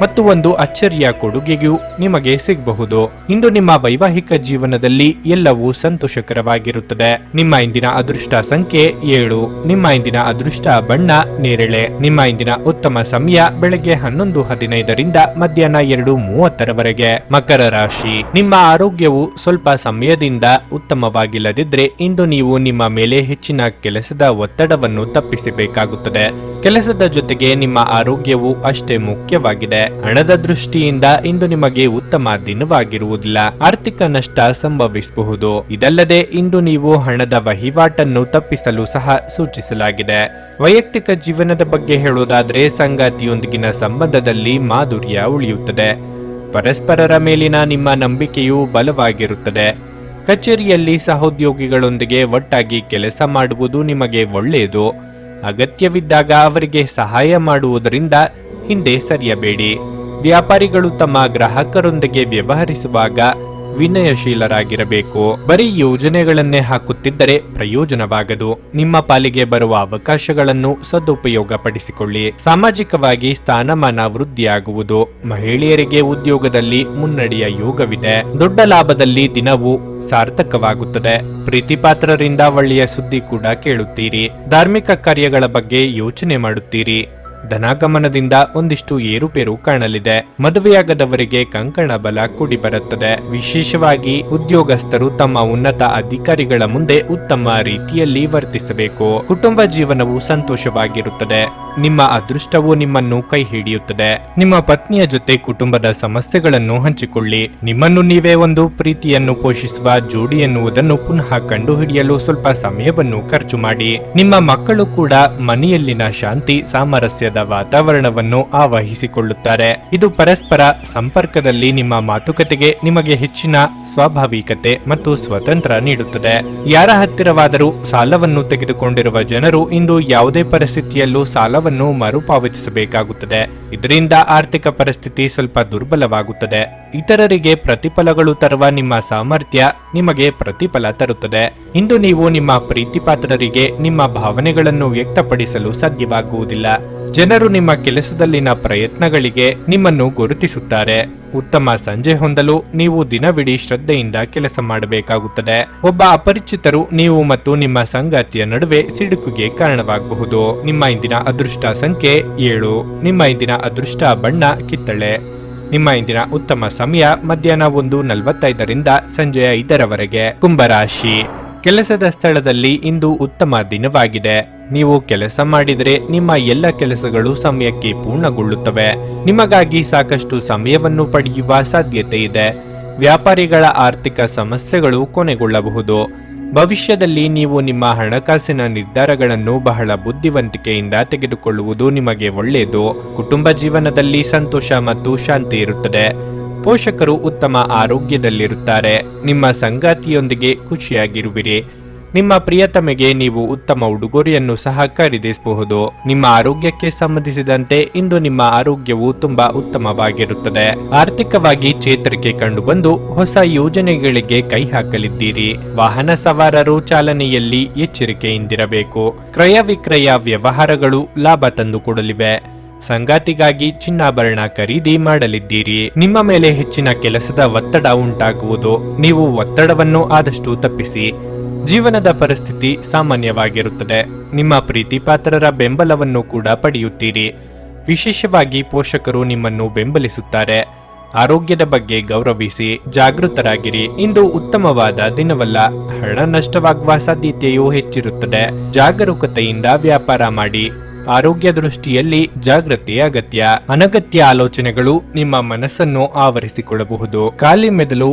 ಮತ್ತು ಒಂದು ಅಚ್ಚರಿಯ ಕೊಡುಗೆಯೂ ನಿಮಗೆ ಸಿಗಬಹುದು. ಇಂದು ನಿಮ್ಮ ವೈವಾಹಿಕ ಜೀವನದಲ್ಲಿ ಎಲ್ಲವೂ ಸಂತೋಷಕರವಾಗಿರುತ್ತದೆ. ನಿಮ್ಮ ಇಂದಿನ ಅದೃಷ್ಟ ಸಂಖ್ಯೆ 7. ನಿಮ್ಮ ಇಂದಿನ ಅದೃಷ್ಟ ಬಣ್ಣ ನೇರಳೆ. ನಿಮ್ಮ ಇಂದಿನ ಉತ್ತಮ ಸಮಯ ಬೆಳಗ್ಗೆ 11:15ರಿಂದ ಮಧ್ಯಾಹ್ನ 2:30ರವರೆಗೆ. ಮಕರ ರಾಶಿ. ನಿಮ್ಮ ಆರೋಗ್ಯವು ಸ್ವಲ್ಪ ಸಮಯದಿಂದ ಉತ್ತಮವಾಗಿಲ್ಲದಿದ್ದರೆ ಇಂದು ನೀವು ನಿಮ್ಮ ಮೇಲೆ ಹೆಚ್ಚಿನ ಕೆಲಸದ ಒತ್ತಡವನ್ನು ತಪ್ಪಿಸಬೇಕಾಗುತ್ತದೆ. ಕೆಲಸದ ಜೊತೆಗೆ ನಿಮ್ಮ ಆರೋಗ್ಯವು ಅಷ್ಟೇ ಮುಖ್ಯವಾಗಿದೆ. ಹಣದ ದೃಷ್ಟಿಯಿಂದ ಇಂದು ನಿಮಗೆ ಉತ್ತಮ ದಿನವಾಗಿರುವುದಿಲ್ಲ. ಆರ್ಥಿಕ ನಷ್ಟ ಸಂಭವಿಸಬಹುದು. ಇದಲ್ಲದೆ ಇಂದು ನೀವು ಹಣದ ವಹಿವಾಟನ್ನು ತಪ್ಪಿಸಲು ಸಹ ಸೂಚಿಸಲಾಗಿದೆ. ವೈಯಕ್ತಿಕ ಜೀವನದ ಬಗ್ಗೆ ಹೇಳುವುದಾದರೆ ಸಂಗಾತಿಯೊಂದಿಗಿನ ಸಂಬಂಧದಲ್ಲಿ ಮಾಧುರ್ಯ ಉಳಿಯುತ್ತದೆ. ಪರಸ್ಪರರ ಮೇಲಿನ ನಿಮ್ಮ ನಂಬಿಕೆಯು ಬಲವಾಗಿರುತ್ತದೆ. ಕಚೇರಿಯಲ್ಲಿ ಸಹೋದ್ಯೋಗಿಗಳೊಂದಿಗೆ ಒಟ್ಟಾಗಿ ಕೆಲಸ ಮಾಡುವುದು ನಿಮಗೆ ಒಳ್ಳೆಯದು. ಅಗತ್ಯವಿದ್ದಾಗ ಅವರಿಗೆ ಸಹಾಯ ಮಾಡುವುದರಿಂದ ಹಿಂದೆ ಸರಿಯಬೇಡಿ. ವ್ಯಾಪಾರಿಗಳು ತಮ್ಮ ಗ್ರಾಹಕರೊಂದಿಗೆ ವ್ಯವಹರಿಸುವಾಗ ವಿನಯಶೀಲರಾಗಿರಬೇಕು. ಬರೀ ಯೋಜನೆಗಳನ್ನೇ ಹಾಕುತ್ತಿದ್ದರೆ ಪ್ರಯೋಜನವಾಗದು. ನಿಮ್ಮ ಪಾಲಿಗೆ ಬರುವ ಅವಕಾಶಗಳನ್ನು ಸದುಪಯೋಗಪಡಿಸಿಕೊಳ್ಳಿ. ಸಾಮಾಜಿಕವಾಗಿ ಸ್ಥಾನಮಾನ ವೃದ್ಧಿಯಾಗುವುದು. ಮಹಿಳೆಯರಿಗೆ ಉದ್ಯೋಗದಲ್ಲಿ ಮುನ್ನಡೆಯ ಯೋಗವಿದೆ. ದೊಡ್ಡ ಲಾಭದಲ್ಲಿ ದಿನವು ಸಾರ್ಥಕವಾಗುತ್ತದೆ. ಪ್ರೀತಿಪಾತ್ರರಿಂದ ಒಳ್ಳೆಯ ಸುದ್ದಿ ಕೂಡ ಕೇಳುತ್ತೀರಿ. ಧಾರ್ಮಿಕ ಕಾರ್ಯಗಳ ಬಗ್ಗೆ ಯೋಚನೆ ಮಾಡುತ್ತೀರಿ. ಧನಾಗಮನದಿಂದ ಒಂದಿಷ್ಟು ಏರುಪೇರು ಕಾಣಲಿದೆ. ಮದುವೆಯಾಗದವರಿಗೆ ಕಂಕಣ ಬಲ ಕೂಡಿ ಬರುತ್ತದೆ. ವಿಶೇಷವಾಗಿ ಉದ್ಯೋಗಸ್ಥರು ತಮ್ಮ ಉನ್ನತ ಅಧಿಕಾರಿಗಳ ಮುಂದೆ ಉತ್ತಮ ರೀತಿಯಲ್ಲಿ ವರ್ತಿಸಬೇಕು. ಕುಟುಂಬ ಜೀವನವು ಸಂತೋಷವಾಗಿರುತ್ತದೆ. ನಿಮ್ಮ ಅದೃಷ್ಟವು ನಿಮ್ಮನ್ನು ಕೈ ಹಿಡಿಯುತ್ತದೆ. ನಿಮ್ಮ ಪತ್ನಿಯ ಜೊತೆ ಕುಟುಂಬದ ಸಮಸ್ಯೆಗಳನ್ನು ಹಂಚಿಕೊಳ್ಳಿ. ನಿಮ್ಮನ್ನು ನೀವೇ ಒಂದು ಪ್ರೀತಿಯನ್ನು ಪೋಷಿಸುವ ಜೋಡಿ ಎನ್ನುವುದನ್ನು ಪುನಃ ಕಂಡುಹಿಡಿಯಲು ಸ್ವಲ್ಪ ಸಮಯವನ್ನು ಖರ್ಚು ಮಾಡಿ. ನಿಮ್ಮ ಮಕ್ಕಳು ಕೂಡ ಮನೆಯಲ್ಲಿನ ಶಾಂತಿ ಸಾಮರಸ್ಯದ ವಾತಾವರಣವನ್ನು ಆವಹಿಸಿಕೊಳ್ಳುತ್ತಾರೆ. ಇದು ಪರಸ್ಪರ ಸಂಪರ್ಕದಲ್ಲಿ ನಿಮ್ಮ ಮಾತುಕತೆಗೆ ನಿಮಗೆ ಹೆಚ್ಚಿನ ಸ್ವಾಭಾವಿಕತೆ ಮತ್ತು ಸ್ವತಂತ್ರ ನೀಡುತ್ತದೆ. ಯಾರ ಹತ್ತಿರವಾದರೂ ಸಾಲವನ್ನು ತೆಗೆದುಕೊಂಡಿರುವ ಜನರು ಇಂದು ಯಾವುದೇ ಪರಿಸ್ಥಿತಿಯಲ್ಲೂ ಸಾಲವನ್ನು ಮರುಪಾವತಿಸಬೇಕಾಗುತ್ತದೆ. ಇದರಿಂದ ಆರ್ಥಿಕ ಪರಿಸ್ಥಿತಿ ಸ್ವಲ್ಪ ದುರ್ಬಲವಾಗುತ್ತದೆ. ಇತರರಿಗೆ ಪ್ರತಿಫಲಗಳು ತರುವ ನಿಮ್ಮ ಸಾಮರ್ಥ್ಯ ನಿಮಗೆ ಪ್ರತಿಫಲ ತರುತ್ತದೆ. ಇಂದು ನೀವು ನಿಮ್ಮ ಪ್ರೀತಿಪಾತ್ರರಿಗೆ ನಿಮ್ಮ ಭಾವನೆಗಳನ್ನು ವ್ಯಕ್ತಪಡಿಸಲು ಸಾಧ್ಯವಾಗುವುದಿಲ್ಲ. ಜನರು ನಿಮ್ಮ ಕೆಲಸದಲ್ಲಿನ ಪ್ರಯತ್ನಗಳಿಗೆ ನಿಮ್ಮನ್ನು ಗುರುತಿಸುತ್ತಾರೆ. ಉತ್ತಮ ಸಂಜೆ ಹೊಂದಲು ನೀವು ದಿನವಿಡೀ ಶ್ರದ್ಧೆಯಿಂದ ಕೆಲಸ ಮಾಡಬೇಕಾಗುತ್ತದೆ. ಒಬ್ಬ ಅಪರಿಚಿತರು ನೀವು ಮತ್ತು ನಿಮ್ಮ ಸಂಗಾತಿಯ ನಡುವೆ ಸಿಡುಕಿಗೆ ಕಾರಣವಾಗಬಹುದು. ನಿಮ್ಮ ಇಂದಿನ ಅದೃಷ್ಟ ಸಂಖ್ಯೆ 7. ನಿಮ್ಮ ಇಂದಿನ ಅದೃಷ್ಟ ಬಣ್ಣ ಕಿತ್ತಳೆ. ನಿಮ್ಮ ಇಂದಿನ ಉತ್ತಮ ಸಮಯ ಮಧ್ಯಾಹ್ನ 1:45ರಿಂದ ಸಂಜೆ 5ರವರೆಗೆ. ಕುಂಭರಾಶಿ. ಕೆಲಸದ ಸ್ಥಳದಲ್ಲಿ ಇಂದು ಉತ್ತಮ ದಿನವಾಗಿದೆ. ನೀವು ಕೆಲಸ ಮಾಡಿದರೆ ನಿಮ್ಮ ಎಲ್ಲ ಕೆಲಸಗಳು ಸಮಯಕ್ಕೆ ಪೂರ್ಣಗೊಳ್ಳುತ್ತವೆ. ನಿಮಗಾಗಿ ಸಾಕಷ್ಟು ಸಮಯವನ್ನು ಪಡೆಯುವ ಸಾಧ್ಯತೆ ಇದೆ. ವ್ಯಾಪಾರಿಗಳ ಆರ್ಥಿಕ ಸಮಸ್ಯೆಗಳು ಕೊನೆಗೊಳ್ಳಬಹುದು. ಭವಿಷ್ಯದಲ್ಲಿ ನೀವು ನಿಮ್ಮ ಹಣಕಾಸಿನ ನಿರ್ಧಾರಗಳನ್ನು ಬಹಳ ಬುದ್ಧಿವಂತಿಕೆಯಿಂದ ತೆಗೆದುಕೊಳ್ಳುವುದು ನಿಮಗೆ ಒಳ್ಳೆಯದು. ಕುಟುಂಬ ಜೀವನದಲ್ಲಿ ಸಂತೋಷ ಮತ್ತು ಶಾಂತಿ ಇರುತ್ತದೆ. ಪೋಷಕರು ಉತ್ತಮ ಆರೋಗ್ಯದಲ್ಲಿರುತ್ತಾರೆ. ನಿಮ್ಮ ಸಂಗಾತಿಯೊಂದಿಗೆ ಖುಷಿಯಾಗಿರುವಿರಿ. ನಿಮ್ಮ ಪ್ರಿಯತಮೆಗೆ ನೀವು ಉತ್ತಮ ಉಡುಗೊರೆಯನ್ನು ಸಹ ಖರೀದಿಸಬಹುದು. ನಿಮ್ಮ ಆರೋಗ್ಯಕ್ಕೆ ಸಂಬಂಧಿಸಿದಂತೆ ಇಂದು ನಿಮ್ಮ ಆರೋಗ್ಯವು ತುಂಬಾ ಉತ್ತಮವಾಗಿರುತ್ತದೆ. ಆರ್ಥಿಕವಾಗಿ ಚೇತರಿಕೆ ಕಂಡುಬಂದು ಹೊಸ ಯೋಜನೆಗಳಿಗೆ ಕೈ ಹಾಕಲಿದ್ದೀರಿ. ವಾಹನ ಸವಾರರು ಚಾಲನೆಯಲ್ಲಿ ಎಚ್ಚರಿಕೆಯಿಂದಿರಬೇಕು. ಕ್ರಯ ವಿಕ್ರಯ ವ್ಯವಹಾರಗಳು ಲಾಭ ತಂದುಕೊಡಲಿವೆ. ಸಂಗಾತಿಗಾಗಿ ಚಿನ್ನಾಭರಣ ಖರೀದಿ ಮಾಡಲಿದ್ದೀರಿ. ನಿಮ್ಮ ಮೇಲೆ ಹೆಚ್ಚಿನ ಕೆಲಸದ ಒತ್ತಡ ಉಂಟಾಗುವುದು. ನೀವು ಒತ್ತಡವನ್ನು ಆದಷ್ಟು ತಪ್ಪಿಸಿ. ಜೀವನದ ಪರಿಸ್ಥಿತಿ ಸಾಮಾನ್ಯವಾಗಿರುತ್ತದೆ. ನಿಮ್ಮ ಪ್ರೀತಿ ಪಾತ್ರರ ಬೆಂಬಲವನ್ನು ಕೂಡ ಪಡೆಯುತ್ತೀರಿ. ವಿಶೇಷವಾಗಿ ಪೋಷಕರು ನಿಮ್ಮನ್ನು ಬೆಂಬಲಿಸುತ್ತಾರೆ. ಆರೋಗ್ಯದ ಬಗ್ಗೆ ಗೌರವಿಸಿ, ಜಾಗೃತರಾಗಿರಿ. ಇಂದು ಉತ್ತಮವಾದ ದಿನವಲ್ಲ. ಹಣ ನಷ್ಟವಾಗುವ ಸಾಧ್ಯತೆಯೂ ಹೆಚ್ಚಿರುತ್ತದೆ. ಜಾಗರೂಕತೆಯಿಂದ ವ್ಯಾಪಾರ ಮಾಡಿ. ಆರೋಗ್ಯ ದೃಷ್ಟಿಯಲ್ಲಿ ಜಾಗೃತಿ ಅಗತ್ಯ. ಅನಗತ್ಯ ಆಲೋಚನೆಗಳು ನಿಮ್ಮ ಮನಸ್ಸನ್ನು ಆವರಿಸಿಕೊಳ್ಳಬಹುದು. ಖಾಲಿ ಮೆದುಳು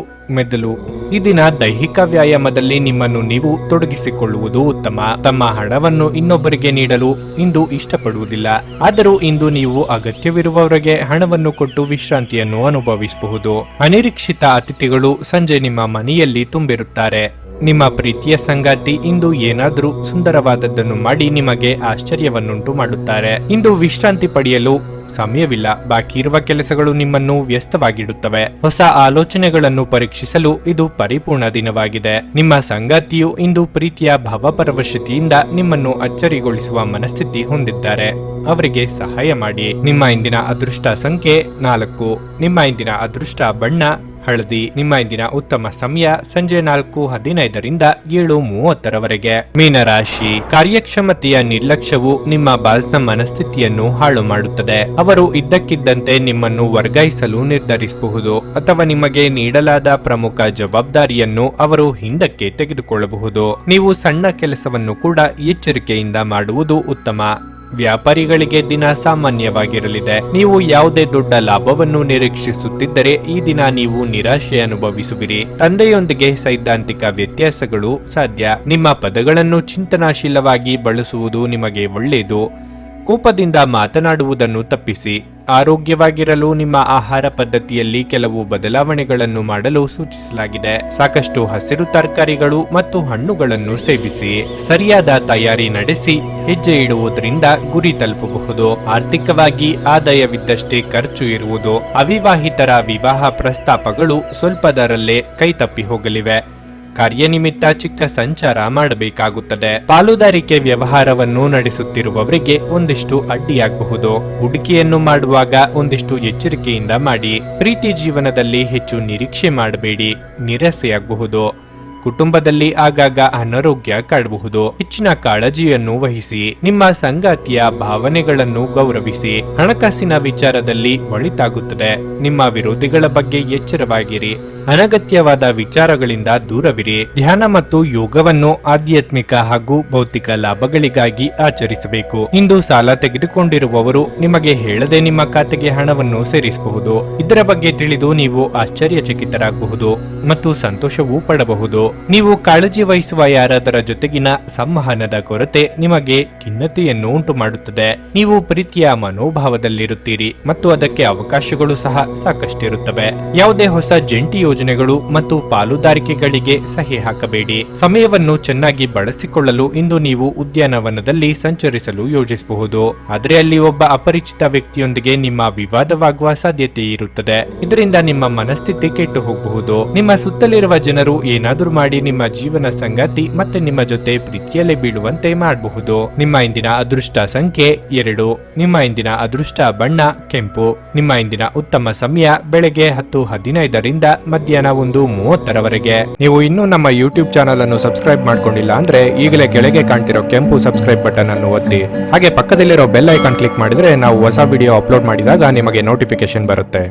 ಈ ದಿನ ದೈಹಿಕ ವ್ಯಾಯಾಮದಲ್ಲಿ ನಿಮ್ಮನ್ನು ನೀವು ತೊಡಗಿಸಿಕೊಳ್ಳುವುದು ಉತ್ತಮ. ತಮ್ಮ ಹಣವನ್ನು ಇನ್ನೊಬ್ಬರಿಗೆ ನೀಡಲು ಇಂದು ಇಷ್ಟಪಡುವುದಿಲ್ಲ. ಆದರೂ ಇಂದು ನೀವು ಅಗತ್ಯವಿರುವವರಿಗೆ ಹಣವನ್ನು ಕೊಟ್ಟು ವಿಶ್ರಾಂತಿಯನ್ನು ಅನುಭವಿಸಬಹುದು. ಅನಿರೀಕ್ಷಿತ ಅತಿಥಿಗಳು ಸಂಜೆ ನಿಮ್ಮ ಮನೆಯಲ್ಲಿ ತುಂಬಿರುತ್ತಾರೆ. ನಿಮ್ಮ ಪ್ರೀತಿಯ ಸಂಗಾತಿ ಇಂದು ಏನಾದರೂ ಸುಂದರವಾದದ್ದನ್ನು ಮಾಡಿ ನಿಮಗೆ ಆಶ್ಚರ್ಯವನ್ನುಂಟು ಮಾಡುತ್ತಾರೆ. ಇಂದು ವಿಶ್ರಾಂತಿ ಪಡೆಯಲು ಸಮಯವಿಲ್ಲ. ಬಾಕಿ ಇರುವ ಕೆಲಸಗಳು ನಿಮ್ಮನ್ನು ವ್ಯಸ್ತವಾಗಿಡುತ್ತವೆ. ಹೊಸ ಆಲೋಚನೆಗಳನ್ನು ಪರೀಕ್ಷಿಸಲು ಇದು ಪರಿಪೂರ್ಣ ದಿನವಾಗಿದೆ. ನಿಮ್ಮ ಸಂಗಾತಿಯು ಇಂದು ಪ್ರೀತಿಯ ಭಾವಪರವಶತೆಯಿಂದ ನಿಮ್ಮನ್ನು ಅಚ್ಚರಿಗೊಳಿಸುವ ಮನಸ್ಥಿತಿ ಹೊಂದಿದ್ದಾರೆ. ಅವರಿಗೆ ಸಹಾಯ ಮಾಡಿ. ನಿಮ್ಮ ಇಂದಿನ ಅದೃಷ್ಟ ಸಂಖ್ಯೆ 4. ನಿಮ್ಮ ಇಂದಿನ ಅದೃಷ್ಟ ಬಣ್ಣ ಹಳದಿ. ನಿಮ್ಮ ಇಂದಿನ ಉತ್ತಮ ಸಮಯ ಸಂಜೆ 4:15ರಿಂದ 7:30ರವರೆಗೆ. ಮೀನರಾಶಿ. ಕಾರ್ಯಕ್ಷಮತೆಯ ನಿರ್ಲಕ್ಷ್ಯವು ನಿಮ್ಮ ಬಾಸ್ನ ಮನಸ್ಥಿತಿಯನ್ನು ಹಾಳು ಮಾಡುತ್ತದೆ. ಅವರು ಇದ್ದಕ್ಕಿದ್ದಂತೆ ನಿಮ್ಮನ್ನು ವರ್ಗಾಯಿಸಲು ನಿರ್ಧರಿಸಬಹುದು ಅಥವಾ ನಿಮಗೆ ನೀಡಲಾದ ಪ್ರಮುಖ ಜವಾಬ್ದಾರಿಯನ್ನು ಅವರು ಹಿಂದಕ್ಕೆ ತೆಗೆದುಕೊಳ್ಳಬಹುದು. ನೀವು ಸಣ್ಣ ಕೆಲಸವನ್ನು ಕೂಡ ಎಚ್ಚರಿಕೆಯಿಂದ ಮಾಡುವುದು ಉತ್ತಮ. ವ್ಯಾಪಾರಿಗಳಿಗೆ ದಿನ ಸಾಮಾನ್ಯವಾಗಿರಲಿದೆ. ನೀವು ಯಾವುದೇ ದೊಡ್ಡ ಲಾಭವನ್ನು ನಿರೀಕ್ಷಿಸುತ್ತಿದ್ದರೆ ಈ ದಿನ ನೀವು ನಿರಾಶೆ ಅನುಭವಿಸುವಿರಿ. ತಂದೆಯೊಂದಿಗೆ ಸೈದ್ಧಾಂತಿಕ ವ್ಯತ್ಯಾಸಗಳು ಸಾಧ್ಯ. ನಿಮ್ಮ ಪದಗಳನ್ನು ಚಿಂತನಾಶೀಲವಾಗಿ ಬಳಸುವುದು ನಿಮಗೆ ಒಳ್ಳೆಯದು. ಕೋಪದಿಂದ ಮಾತನಾಡುವುದನ್ನು ತಪ್ಪಿಸಿ. ಆರೋಗ್ಯವಾಗಿರಲು ನಿಮ್ಮ ಆಹಾರ ಪದ್ಧತಿಯಲ್ಲಿ ಕೆಲವು ಬದಲಾವಣೆಗಳನ್ನು ಮಾಡಲು ಸೂಚಿಸಲಾಗಿದೆ. ಸಾಕಷ್ಟು ಹಸಿರು ತರಕಾರಿಗಳು ಮತ್ತು ಹಣ್ಣುಗಳನ್ನು ಸೇವಿಸಿ. ಸರಿಯಾದ ತಯಾರಿ ನಡೆಸಿ ಹೆಜ್ಜೆ ಇಡುವುದರಿಂದ ಗುರಿ ತಲುಪಬಹುದು. ಆರ್ಥಿಕವಾಗಿ ಆದಾಯವಿದ್ದಷ್ಟೇ ಖರ್ಚು ಇರುವುದು. ಅವಿವಾಹಿತರ ವಿವಾಹ ಪ್ರಸ್ತಾಪಗಳು ಸ್ವಲ್ಪದರಲ್ಲೇ ಕೈತಪ್ಪಿ ಹೋಗಲಿವೆ. ಕಾರ್ಯನಿಮಿತ್ತ ಚಿಕ್ಕ ಸಂಚಾರ ಮಾಡಬೇಕಾಗುತ್ತದೆ. ಪಾಲುದಾರಿಕೆ ವ್ಯವಹಾರವನ್ನು ನಡೆಸುತ್ತಿರುವವರಿಗೆ ಒಂದಿಷ್ಟು ಅಡ್ಡಿಯಾಗಬಹುದು. ಹೂಡಿಕೆಯನ್ನು ಮಾಡುವಾಗ ಒಂದಿಷ್ಟು ಎಚ್ಚರಿಕೆಯಿಂದ ಮಾಡಿ. ಪ್ರೀತಿ ಜೀವನದಲ್ಲಿ ಹೆಚ್ಚು ನಿರೀಕ್ಷೆ ಮಾಡಬೇಡಿ, ನಿರಾಸೆಯಾಗಬಹುದು. ಕುಟುಂಬದಲ್ಲಿ ಆಗಾಗ ಅನಾರೋಗ್ಯ ಕಾಡಬಹುದು. ಹೆಚ್ಚಿನ ಕಾಳಜಿಯನ್ನು ವಹಿಸಿ. ನಿಮ್ಮ ಸಂಗಾತಿಯ ಭಾವನೆಗಳನ್ನು ಗೌರವಿಸಿ. ಹಣಕಾಸಿನ ವಿಚಾರದಲ್ಲಿ ಒಳಿತಾಗುತ್ತದೆ. ನಿಮ್ಮ ವಿರೋಧಿಗಳ ಬಗ್ಗೆ ಎಚ್ಚರವಾಗಿರಿ. ಅನಗತ್ಯವಾದ ವಿಚಾರಗಳಿಂದ ದೂರವಿರಿ. ಧ್ಯಾನ ಮತ್ತು ಯೋಗವನ್ನು ಆಧ್ಯಾತ್ಮಿಕ ಹಾಗೂ ಭೌತಿಕ ಲಾಭಗಳಿಗಾಗಿ ಆಚರಿಸಬೇಕು. ಇಂದು ಸಾಲ ತೆಗೆದುಕೊಂಡಿರುವವರು ನಿಮಗೆ ಹೇಳದೆ ನಿಮ್ಮ ಖಾತೆಗೆ ಹಣವನ್ನು ಸೇರಿಸಬಹುದು. ಇದರ ಬಗ್ಗೆ ತಿಳಿದು ನೀವು ಆಶ್ಚರ್ಯಚಕಿತರಾಗಬಹುದು ಮತ್ತು ಸಂತೋಷವೂ ಪಡಬಹುದು. ನೀವು ಕಾಳಜಿ ವಹಿಸುವ ಯಾರಾದರ ಜೊತೆಗಿನ ಸಂವಹನದ ಕೊರತೆ ನಿಮಗೆ ಖಿನ್ನತೆಯನ್ನು ಉಂಟು ಮಾಡುತ್ತದೆ. ನೀವು ಪ್ರೀತಿಯ ಮನೋಭಾವದಲ್ಲಿರುತ್ತೀರಿ ಮತ್ತು ಅದಕ್ಕೆ ಅವಕಾಶಗಳು ಸಹ ಸಾಕಷ್ಟಿರುತ್ತವೆ. ಯಾವುದೇ ಹೊಸ ಜಂಟಿ ಯೋಜನೆಗಳು ಮತ್ತು ಪಾಲುದಾರಿಕೆಗಳಿಗೆ ಸಹಿ ಹಾಕಬೇಡಿ. ಸಮಯವನ್ನು ಚೆನ್ನಾಗಿ ಬಳಸಿಕೊಳ್ಳಲು ಇಂದು ನೀವು ಉದ್ಯಾನವನದಲ್ಲಿ ಸಂಚರಿಸಲು ಯೋಜಿಸಬಹುದು. ಆದರೆ ಅಲ್ಲಿ ಒಬ್ಬ ಅಪರಿಚಿತ ವ್ಯಕ್ತಿಯೊಂದಿಗೆ ನಿಮ್ಮ ವಿವಾದವಾಗುವ ಸಾಧ್ಯತೆ ಇರುತ್ತದೆ. ಇದರಿಂದ ನಿಮ್ಮ ಮನಸ್ಥಿತಿ ಕೆಟ್ಟು ಹೋಗಬಹುದು. ನಿಮ್ಮ ಸುತ್ತಲಿರುವ ಜನರು ಏನಾದರೂ ಮಾಡಿ ನಿಮ್ಮ ಜೀವನ ಸಂಗಾತಿ ಮತ್ತೆ ನಿಮ್ಮ ಜೊತೆ ಪ್ರೀತಿಯಲ್ಲೇ ಬೀಳುವಂತೆ ಮಾಡಬಹುದು. ನಿಮ್ಮ ಇಂದಿನ ಅದೃಷ್ಟ ಸಂಖ್ಯೆ 2. ನಿಮ್ಮ ಇಂದಿನ ಅದೃಷ್ಟ ಬಣ್ಣ ಕೆಂಪು. ನಿಮ್ಮ ಇಂದಿನ ಉತ್ತಮ ಸಮಯ ಬೆಳಗ್ಗೆ 10:15ರಿಂದ ಮಧ್ಯಾಹ್ನ 1:30ರವರೆಗೆ. ನೀವು ಇನ್ನೂ ನಮ್ಮ ಯೂಟ್ಯೂಬ್ ಚಾನಲ್ ಅನ್ನು ಸಬ್ಸ್ಕ್ರೈಬ್ ಮಾಡ್ಕೊಂಡಿಲ್ಲ ಅಂದ್ರೆ ಈಗಲೇ ಕೆಳಗೆ ಕಾಣ್ತಿರೋ ಕೆಂಪು ಸಬ್ಸ್ಕ್ರೈಬ್ ಬಟನ್ ಅನ್ನು ಒತ್ತಿ. ಹಾಗೆ ಪಕ್ಕದಲ್ಲಿರೋ ಬೆಲ್ ಐಕಾನ್ ಕ್ಲಿಕ್ ಮಾಡಿದ್ರೆ ನಾವು ಹೊಸ ವಿಡಿಯೋ ಅಪ್ಲೋಡ್ ಮಾಡಿದಾಗ ನಿಮಗೆ ನೋಟಿಫಿಕೇಶನ್ ಬರುತ್ತೆ.